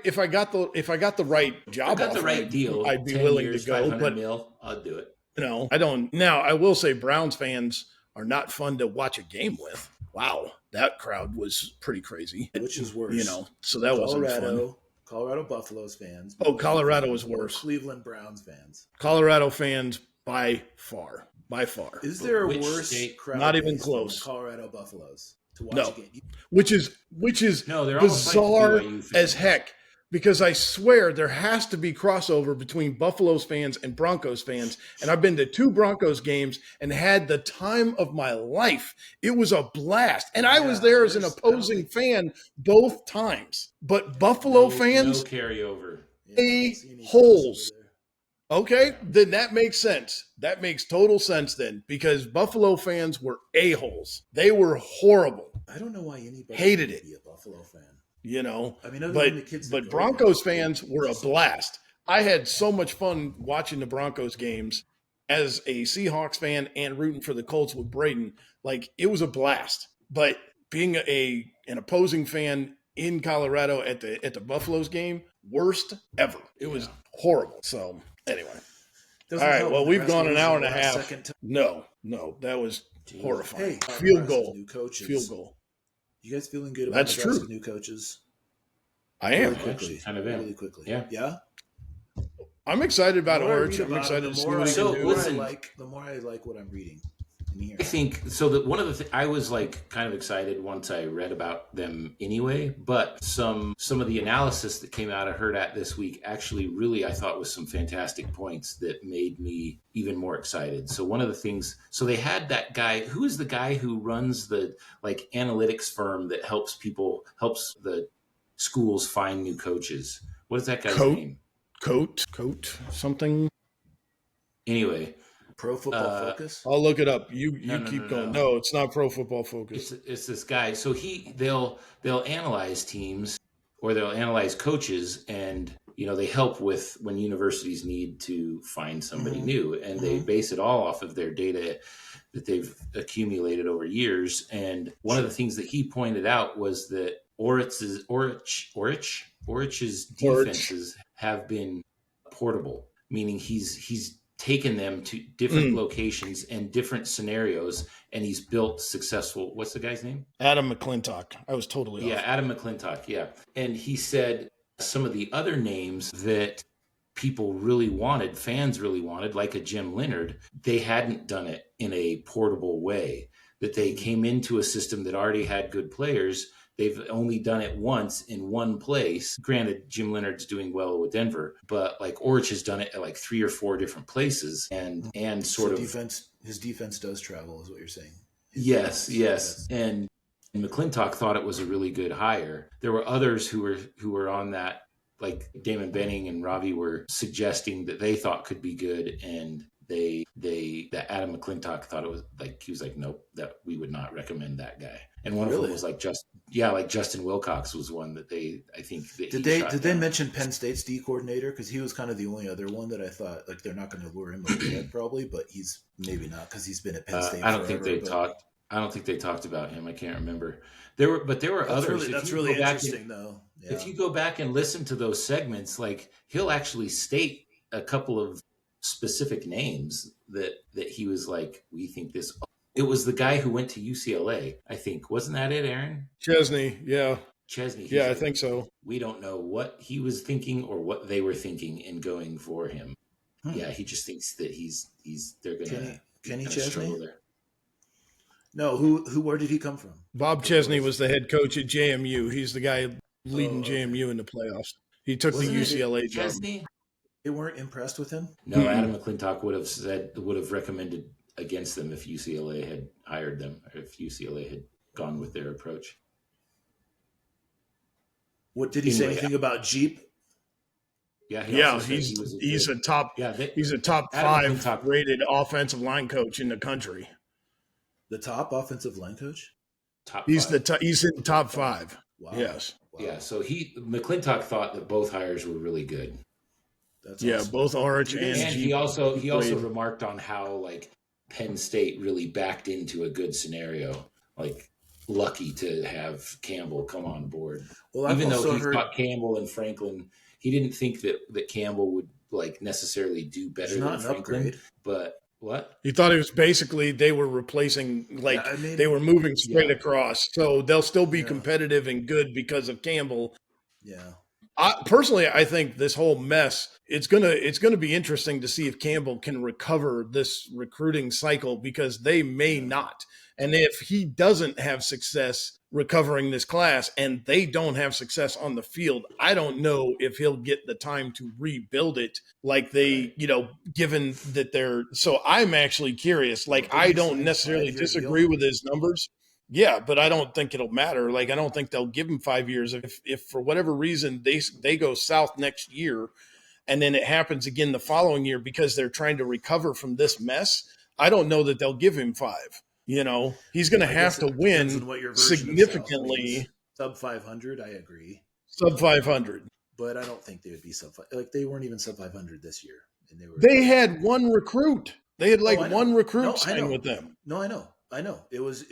if I got the right job. I got the right deal. I'd be willing to go. But I'll do it. I don't. Now, I will say, Browns fans are not fun to watch a game with. Wow, that crowd was pretty crazy. Which is worse? So that wasn't fun. Colorado Buffaloes fans. Oh, Colorado was worse. Cleveland Browns fans. Colorado fans by far. Is there a worse crowd? Not even close. Colorado Buffaloes to watch a game. Which is bizarre as heck. Because I swear there has to be crossover between Buffaloes fans and Broncos fans. And I've been to 2 Broncos games and had the time of my life. It was a blast. And I was there as an opposing fan both times. But Buffalo fans, no carryover. holes. Okay, then that makes sense. That makes total sense then. Because Buffalo fans were a-holes. They were horrible. I don't know why anybody hated it. Be a Buffalo fan. I mean, but Broncos fans were a blast. I had so much fun watching the Broncos games as a Seahawks fan and rooting for the Colts with Braden. Like, it was a blast. But being an opposing fan in Colorado at the Buffaloes game, worst ever. It was horrible. So anyway, Doesn't right. help Well, when we've Nebraska gone an loses hour the and a last half. second to- No, that was horrifying. Hey, Field Nebraska's goal. new coaches. Field goal. You guys feeling good about That's Nebraska's true. new coaches? I am. Really quickly. Kind of am. Really quickly. Yeah. Yeah. I'm excited about The more I Orch. read I'm about excited him, to the see more what I, he So, can the do. more I listen. like, the more I like what I'm reading and hearing. I think so. That one of the I was like kind of excited once I read about them anyway. But some of the analysis that came out of Hurrdat this week actually really I thought was some fantastic points that made me even more excited. So one of the things, so they had that guy. Who is the guy who runs the like analytics firm that helps the schools find new coaches? What is that guy's name? Coat, something. Pro Anyway, Football Focus. I'll look it up. You keep going. No. No, it's not Pro Football Focus. It's this guy. So they'll analyze teams or they'll analyze coaches, and they help with when universities need to find somebody new, and they base it all off of their data that they've accumulated over years. And one of the things that he pointed out was that Orich's defenses have been portable, meaning he's taken them to different locations and different scenarios, and he's built successful. What's the guy's name? Adam McClintock. I was totally off. Adam McClintock. Yeah, and he said some of the other names that people really wanted, fans really wanted, like a Jim Leonard, they hadn't done it in a portable way. That they came into a system that already had good players. They've only done it once in one place. Granted, Jim Leonard's doing well with Denver, but like Orich has done it at like 3 or 4 different places, and sort of his defense does travel, is what you're saying. Yes. And McClintock thought it was a really good hire. There were others who were on that, like Damon Benning and Ravi were suggesting that they thought could be good, and that Adam McClintock thought it was like, he was like, nope, that we would not recommend that guy. And one of them was like Justin Wilcox was one that I think did they mention Penn State's D coordinator, because he was kind of the only other one that I thought like they're not going to lure him over yet probably, but he's maybe not because he's been at Penn State. I don't think they talked about him. I can't remember. There were others. That's really interesting though. Yeah. If you go back and listen to those segments, like he'll actually state a couple of specific names that he was like, we think this. It was the guy who went to UCLA, I think. Wasn't that it, Aaron? Chesney, yeah. Yeah, I think so. We don't know what he was thinking or what they were thinking in going for him. Yeah, he just thinks that they're gonna Kenny Chesney there. No, where did he come from? Bob Chesney was the head coach at JMU. He's the guy leading JMU in the playoffs. He took the UCLA job. Chesney? They weren't impressed with him? No, Adam McClintock would have recommended against them if UCLA had hired them, or if UCLA had gone with their approach. What did he say anything about Jeep? Yeah, he's a top 5 rated offensive line coach in the country. The top offensive line coach? He's in the top 5. Wow. Yes. Wow. Yeah, so McClintock thought that both hires were really good. That's awesome. Both Orich and he also remarked on how like Penn State really backed into a good scenario, like lucky to have Campbell come on board. Well, even though he thought Campbell and Franklin, he didn't think that Campbell would like necessarily do better than Franklin. Upgrade. But what? He thought it was basically they were replacing, they were moving straight across. So they'll still be competitive and good because of Campbell. Yeah. Personally, I think this whole mess, it's gonna be interesting to see if Campbell can recover this recruiting cycle, because they may not. And if he doesn't have success recovering this class and they don't have success on the field, I don't know if he'll get the time to rebuild it like they, given that they're. So I'm actually curious. Like, I don't necessarily disagree with his numbers. Yeah, but I don't think it'll matter. Like, I don't think they'll give him 5 years. If for whatever reason they go south next year and then it happens again the following year because they're trying to recover from this mess, I don't know that they'll give him 5. He's going to have to win significantly. Sub 500, I agree. Sub 500. But I don't think they would be sub 500. Like, they weren't even sub 500 this year. And they had one recruit. They had one recruit sign with them. No, I know. It was.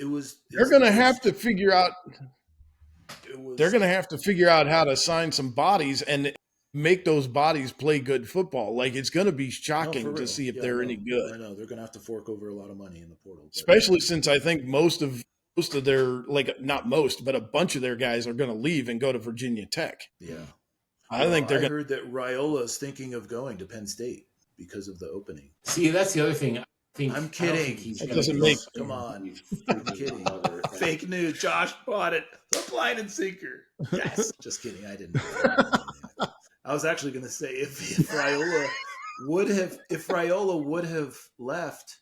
They're going to have to figure out. They're going to have to figure out how to sign some bodies, and make those bodies play good football. Like, it's going to be shocking for to real. see if Yeah, they're no, any good. I know they're gonna have to fork over a lot of money in the portal, but Especially since I think most of their, like, not most, but a bunch of their guys are going to leave and go to Virginia Tech. yeah. I think they're I going heard that Raiola's thinking of going to Penn State because of the opening. See, that's the other thing. I'm I don't kidding. think he's That gonna doesn't go make- Come on. with I'm kidding. Fake news. Josh bought it. Hook, line, and sinker. Yes. Just kidding. I didn't. I was actually going to say if Raiola would have left,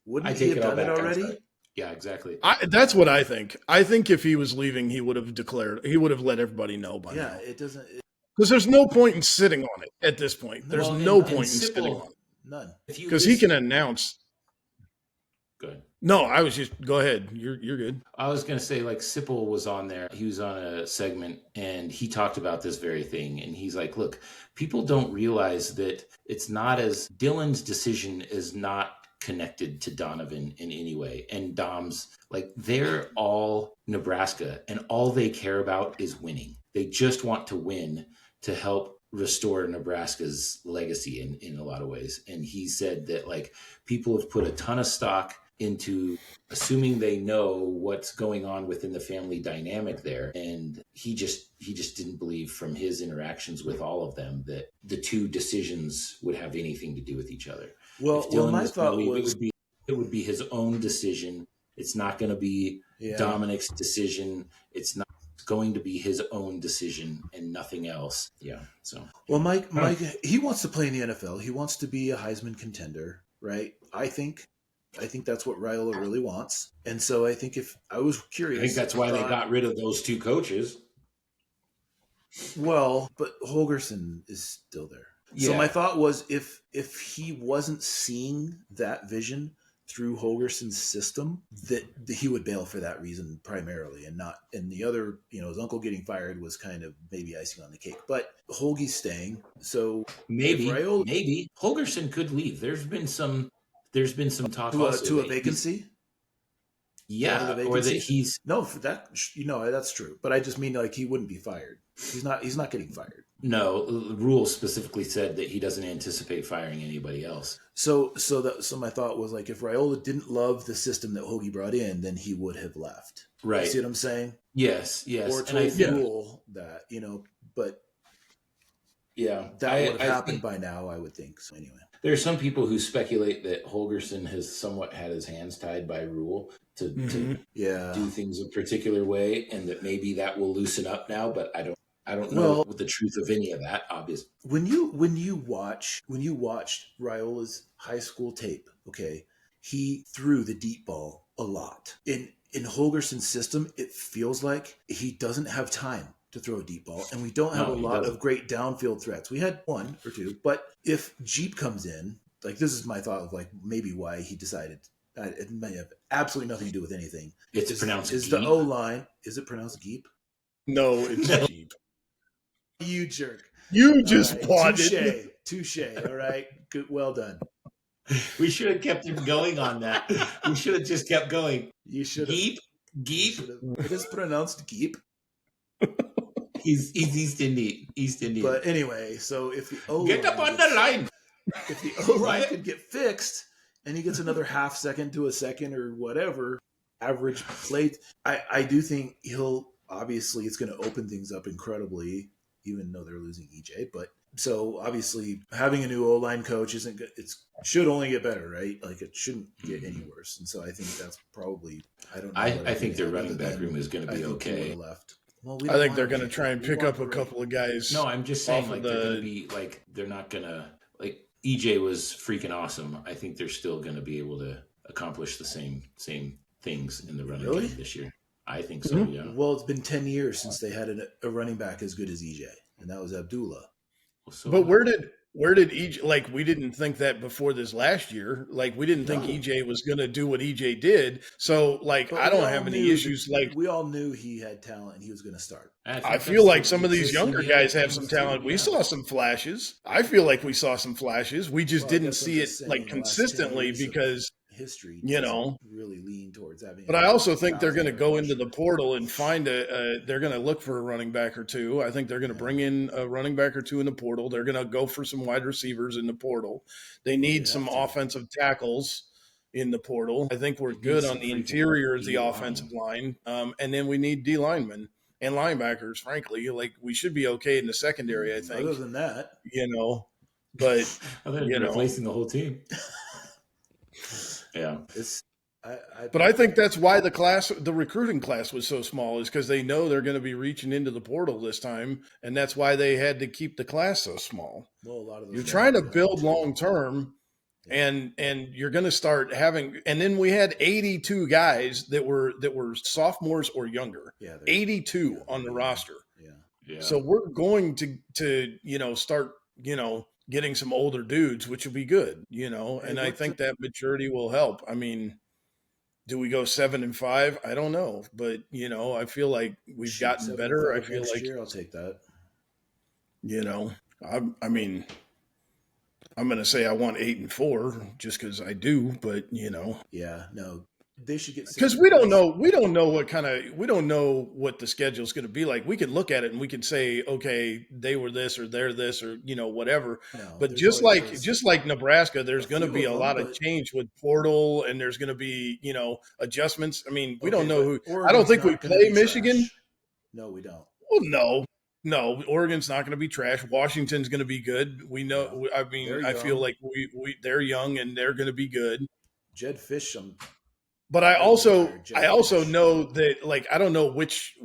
wouldn't he have done it already? Yeah, exactly. that's what I think. I think if he was leaving, he would have declared. He would have let everybody know by now. It doesn't. Because there's no point in sitting on it at this point. There's Well, no and point in simple- sitting on it. None. Because he can announce. Good. No, I was just go ahead. You're good. I was going to say, like, Sipple was on there. He was on a segment, and he talked about this very thing. And he's like, look, people don't realize that it's not as Dylan's decision is not connected to Donovan in any way. And Dom's, like, they're all Nebraska, and all they care about is winning. They just want to win to help restore Nebraska's legacy in a lot of ways. And he said that, like, people have put a ton of stock into assuming they know what's going on within the family dynamic there. And he just didn't believe from his interactions with all of them that the two decisions would have anything to do with each other. Well, my thought was it would be his own decision. It's not going to be Dominic's decision. It's not going to be his own decision and nothing else. Yeah. So, well, Mike, he wants to play in the NFL. He wants to be a Heisman contender, right? I think that's what Raiola really wants. And so I think if I was curious, I think that's why they got rid of those two coaches. Well, but Holgerson is still there. Yeah. So my thought was if he wasn't seeing that vision through Holgerson's system, that he would bail for that reason primarily, and the other, his uncle getting fired was kind of maybe icing on the cake. But Holgie's staying, so maybe Holgerson could leave. There's been some talk to a vacancy. Yeah, or that he's for that. That's true. But I just mean, like, he wouldn't be fired. He's not getting fired. No, the rule specifically said that he doesn't anticipate firing anybody else. So my thought was, like, if Raiola didn't love the system that Hoagie brought in, then he would have left. Right. You see what I'm saying? Yes. Or to rule that, but yeah, that would have happened by now, I would think. So anyway. There are some people who speculate that Holgerson has somewhat had his hands tied by rule to do things a particular way, and that maybe that will loosen up now, but I don't know the truth of any of that, obviously. When you watched Raiola's high school tape, okay, he threw the deep ball a lot. In Holgerson's system, it feels like he doesn't have time to throw a deep ball, and we don't have a lot of great downfield threats. We had one or two, but if Jeep comes in, like, this is my thought of, like, maybe why he decided. It may have absolutely nothing to do with anything. It's pronounced Is Jeep. the O-line, is it pronounced Jeep? No, it's Jeep. You jerk. You just bought it. Touche. All right. Good. Well done. We should have kept him going on that. We should have just kept going. You should have. Geep. It is pronounced Geep. He's East Indian. But anyway, so if the O-line get up on the line. If the O-line could get fixed and he gets another half second to a second or whatever, average plate, I do think obviously it's going to open things up incredibly, even though they're losing EJ. But so obviously having a new O-line coach isn't good. It should only get better, right? Like, it shouldn't get any worse. And so I think that's probably, I don't know. I think their running back room is going to be okay. Left. Well, I think they're going to try and pick up a couple of guys. No, I'm just saying, like, they're going to be, like, they're not going to, like, EJ was freaking awesome. I think they're still going to be able to accomplish the same things in the running game this year. I think so, yeah. Well, it's been 10 years since they had a running back as good as EJ, and that was Abdullah. Well, so, but where did EJ, like, we didn't think that before this last year. Like, we didn't think EJ was going to do what EJ did. So, like, I don't have any issues. Like, we all knew he had talent and he was going to start. I feel like some of these younger guys have some talent. We saw some flashes. I feel like we saw some flashes. We just didn't see it, like, consistently because history You doesn't know, really lean towards having. but I also think they're going to 1,000-yard go into rusher. the portal and find they're going to look for a running back or two. I think they're going to bring in a running back or two in the portal. They're going to go for some wide receivers in the portal. They need some have to. offensive tackles in the portal. I think we're It good needs on some the freaking interior of the D-line. offensive line. And then we need D linemen and linebackers, frankly. Like, we should be okay in the secondary, I think. Other than that, But, Other than replacing the whole team. Yeah. But I think that's why the recruiting class was so small, is because they know they're going to be reaching into the portal this time, and that's why they had to keep the class so small. well, a lot of those You're trying to build long term, and you're going to start having. And then we had 82 guys that were sophomores or younger. Yeah, 82 on the roster. Yeah. So we're going to start getting some older dudes, which will be good. And I think that maturity will help. I mean, do we go 7-5? I don't know, but I feel like we've gotten better. I feel like year, I'll take that. I mean, I'm going to say I want 8-4 just because I do, but yeah, no, they should get, because we don't know what the schedule is going to be like. We can look at it and we can say, okay, they were this or they're this or whatever. No, but just like Nebraska, there's going to be a lot of change with portal, and there's going to be adjustments. I mean, we don't know who. Oregon's I don't think we play Michigan. Trash. No, we don't. Well, no, Oregon's not going to be trash. Washington's going to be good. We know. Yeah. I mean, I feel like they're young and they're going to be good. Jed Fish, but I also know that, like, I don't know which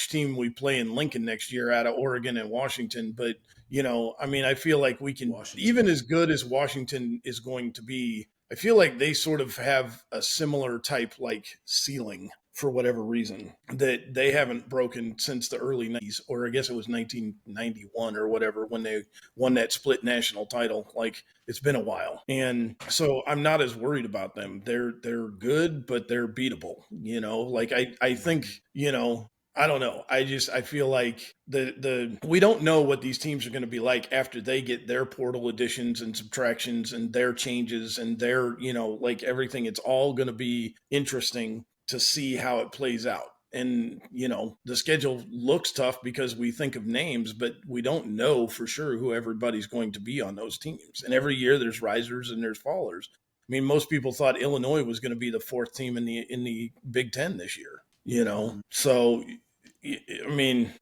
team we play in Lincoln next year out of Oregon and Washington, but I mean, I feel like we can, even as good as Washington is going to be, I feel like they sort of have a similar type like ceiling for whatever reason that they haven't broken since the early 90s, or I guess it was 1991 or whatever when they won that split national title. Like, it's been a while. And so I'm not as worried about them. They're good, but they're beatable, like I think, I don't know. I feel like we don't know what these teams are going to be like after they get their portal additions and subtractions and their changes and their, like everything. It's all going to be interesting to see how it plays out. And, the schedule looks tough because we think of names, but we don't know for sure who everybody's going to be on those teams. And every year there's risers and there's fallers. I mean, most people thought Illinois was going to be the fourth team in the Big Ten this year, So, I mean,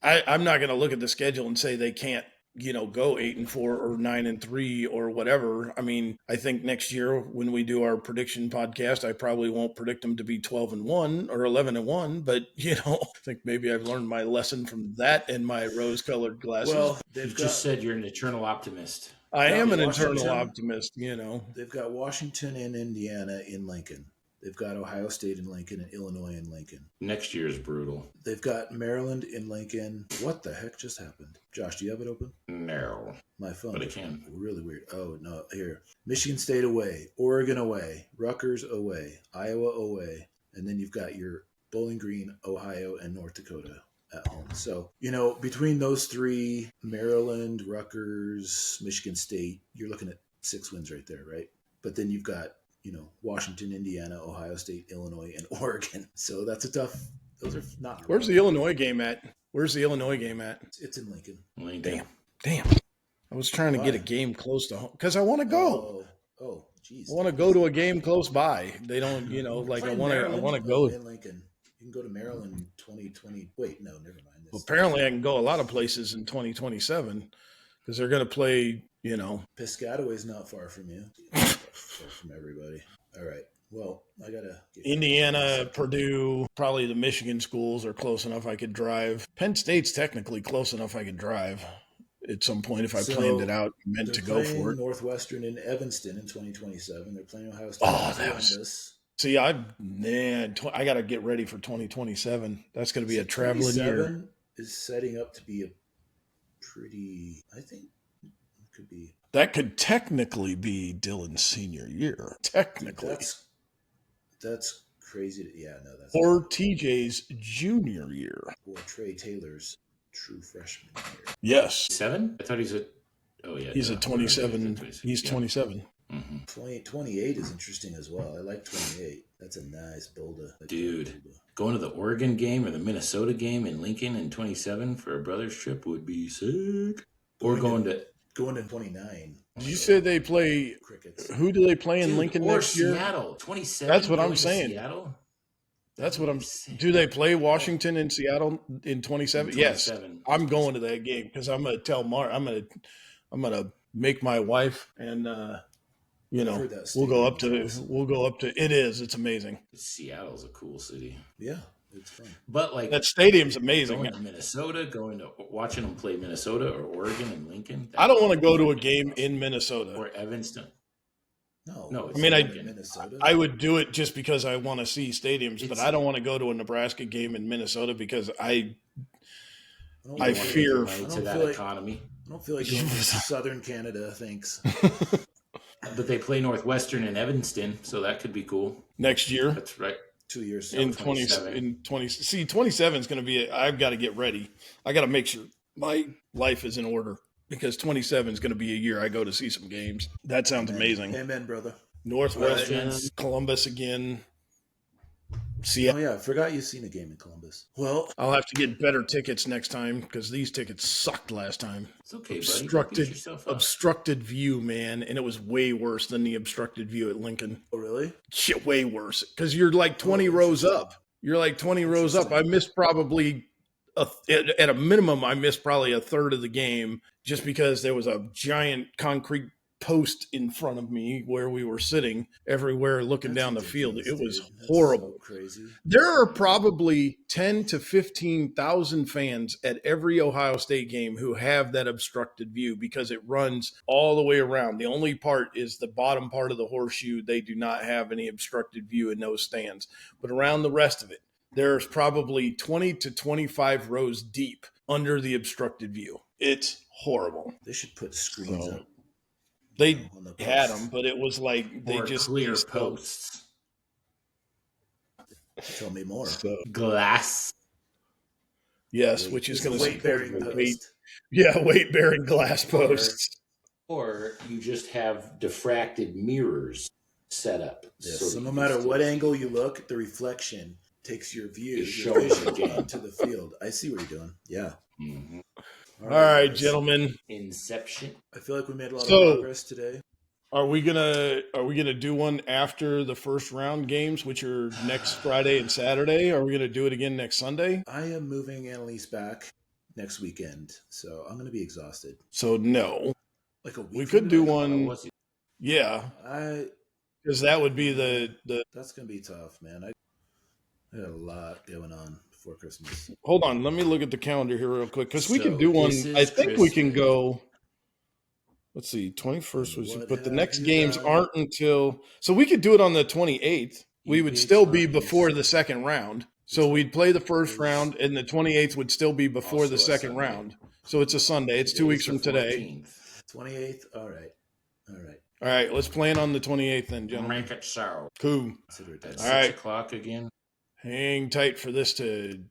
I'm not going to look at the schedule and say they can't, go 8-4 or 9-3 or whatever. I mean, I think next year when we do our prediction podcast, I probably won't predict them to be 12-1 or 11-1, but I think maybe I've learned my lesson from that in my rose-colored glasses. Well, you just said you're an eternal optimist. I am an eternal optimist, They've got Washington and Indiana in Lincoln. They've got Ohio State in Lincoln and Illinois in Lincoln. Next year is brutal. They've got Maryland in Lincoln. What the heck just happened? Josh, do you have it open? No. My phone. But I can. Really weird. Oh, no. Here. Michigan State away. Oregon away. Rutgers away. Iowa away. And then you've got your Bowling Green, Ohio, and North Dakota at home. So, between those three, Maryland, Rutgers, Michigan State, you're looking at 6 wins right there, right? But then you've got Washington, Indiana, Ohio State, Illinois, and Oregon. So that's a tough. Those are not. Where's the Illinois game at? It's in Lincoln. Damn. I was trying to get a game close to home because I want to go. Oh, geez. I want to go to a game close by. They don't, like I want to go in Lincoln. You can go to Maryland in 2020. Wait, no, never mind. Well, apparently, I can go a lot of places in 2027 because they're going to play. Piscataway's not far from you. From everybody. All right. Well, I gotta get Indiana, Purdue, probably the Michigan schools are close enough I could drive. Penn State's technically close enough I could drive at some point if I planned it out, meant to go for it. Northwestern in Evanston in 2027. They're playing Ohio State. Oh, that was. See, I got to get ready for 2027. That's going to be a traveling year. Is setting up to be a pretty. I think it could be. That could technically be Dylan's senior year. Technically. That's crazy. That's. Or TJ's junior year. Or Trey Taylor's true freshman year. Yes. 7? I thought he's a. Oh yeah. He's a 27. He's 27. Mm-hmm. 28 is interesting as well. I like 28. That's a nice boulder. Dude, going to the Oregon game or the Minnesota game in Lincoln in 27 for a Brothers trip would be sick. Or going to 29. You said they play Crickets. Who do they play in Dude, Lincoln or next year? Seattle, 27. That's what I'm going to saying. Seattle? That's what I'm. Do they play Washington in Seattle in 27? Yes, I'm going to that game because I'm going to tell Mark. I'm going to make my wife and we'll go up to. It is. It's amazing. Seattle's a cool city. Yeah, it's fun. But like that stadium's amazing. Going to Minnesota, watching them play Minnesota or Oregon and Lincoln. I don't want to go to a game in Minnesota or Evanston. No. I mean, I would do it just because I want to see stadiums, but I don't want to go to a Nebraska game in Minnesota because I fear to that economy. I don't feel like going to Southern Canada. Thanks. But they play Northwestern in Evanston, so that could be cool next year. That's right. 2 years in 20. See, 27 is going to be. I've got to get ready. I got to make sure my life is in order. Because 27 is going to be a year I go to see some games. That sounds amazing. Amen, brother. Northwestern, Columbus again. Oh, yeah. I forgot you've seen a game in Columbus. Well, I'll have to get better tickets next time because these tickets sucked last time. It's okay, buddy. Obstructed view, man. And it was way worse than the obstructed view at Lincoln. Oh, really? Shit, way worse. Because you're like 20 rows up. You're like 20 rows up. I missed probably... at a minimum, I missed probably a third of the game just because there was a giant concrete post in front of me where we were sitting everywhere looking down the field. It was horrible. So crazy. There are probably 10 to 15,000 fans at every Ohio State game who have that obstructed view because it runs all the way around. The only part is the bottom part of the horseshoe. They do not have any obstructed view in those stands, but around the rest of it, there's probably 20 to 25 rows deep under the obstructed view. It's horrible. They should put screens up. They had them, but it was like they just clear posts. Tell me more. Glass. Yes, which is going to weight-bearing post. Weight-bearing glass posts. Or you just have diffracted mirrors set up. So no matter what angle you look, the reflection takes your view, your vision to the field. I see what you're doing. Yeah. Mm-hmm. All right, gentlemen. Inception. I feel like we made a lot of progress today. Are we gonna do one after the first round games, which are next Friday and Saturday? Are we gonna do it again next Sunday? I am moving Annalise back next weekend, so I'm gonna be exhausted. So no. Like a week. We could do one. Yeah. Because that would be the. That's gonna be tough, man. I had a lot going on before Christmas. Hold on, let me look at the calendar here real quick because we can do one. I think we can go. Let's see, 21st was, but the next games aren't until. So we could do it on the 28th. We would still be before the second round. So we'd play the first round, and the 28th would still be before the second round. So it's a Sunday. It's 2 weeks from today. 28th. All right. Let's plan on the 28th then, gentlemen. Make it so. Cool. At all right. 6 o'clock again. Hang tight for this to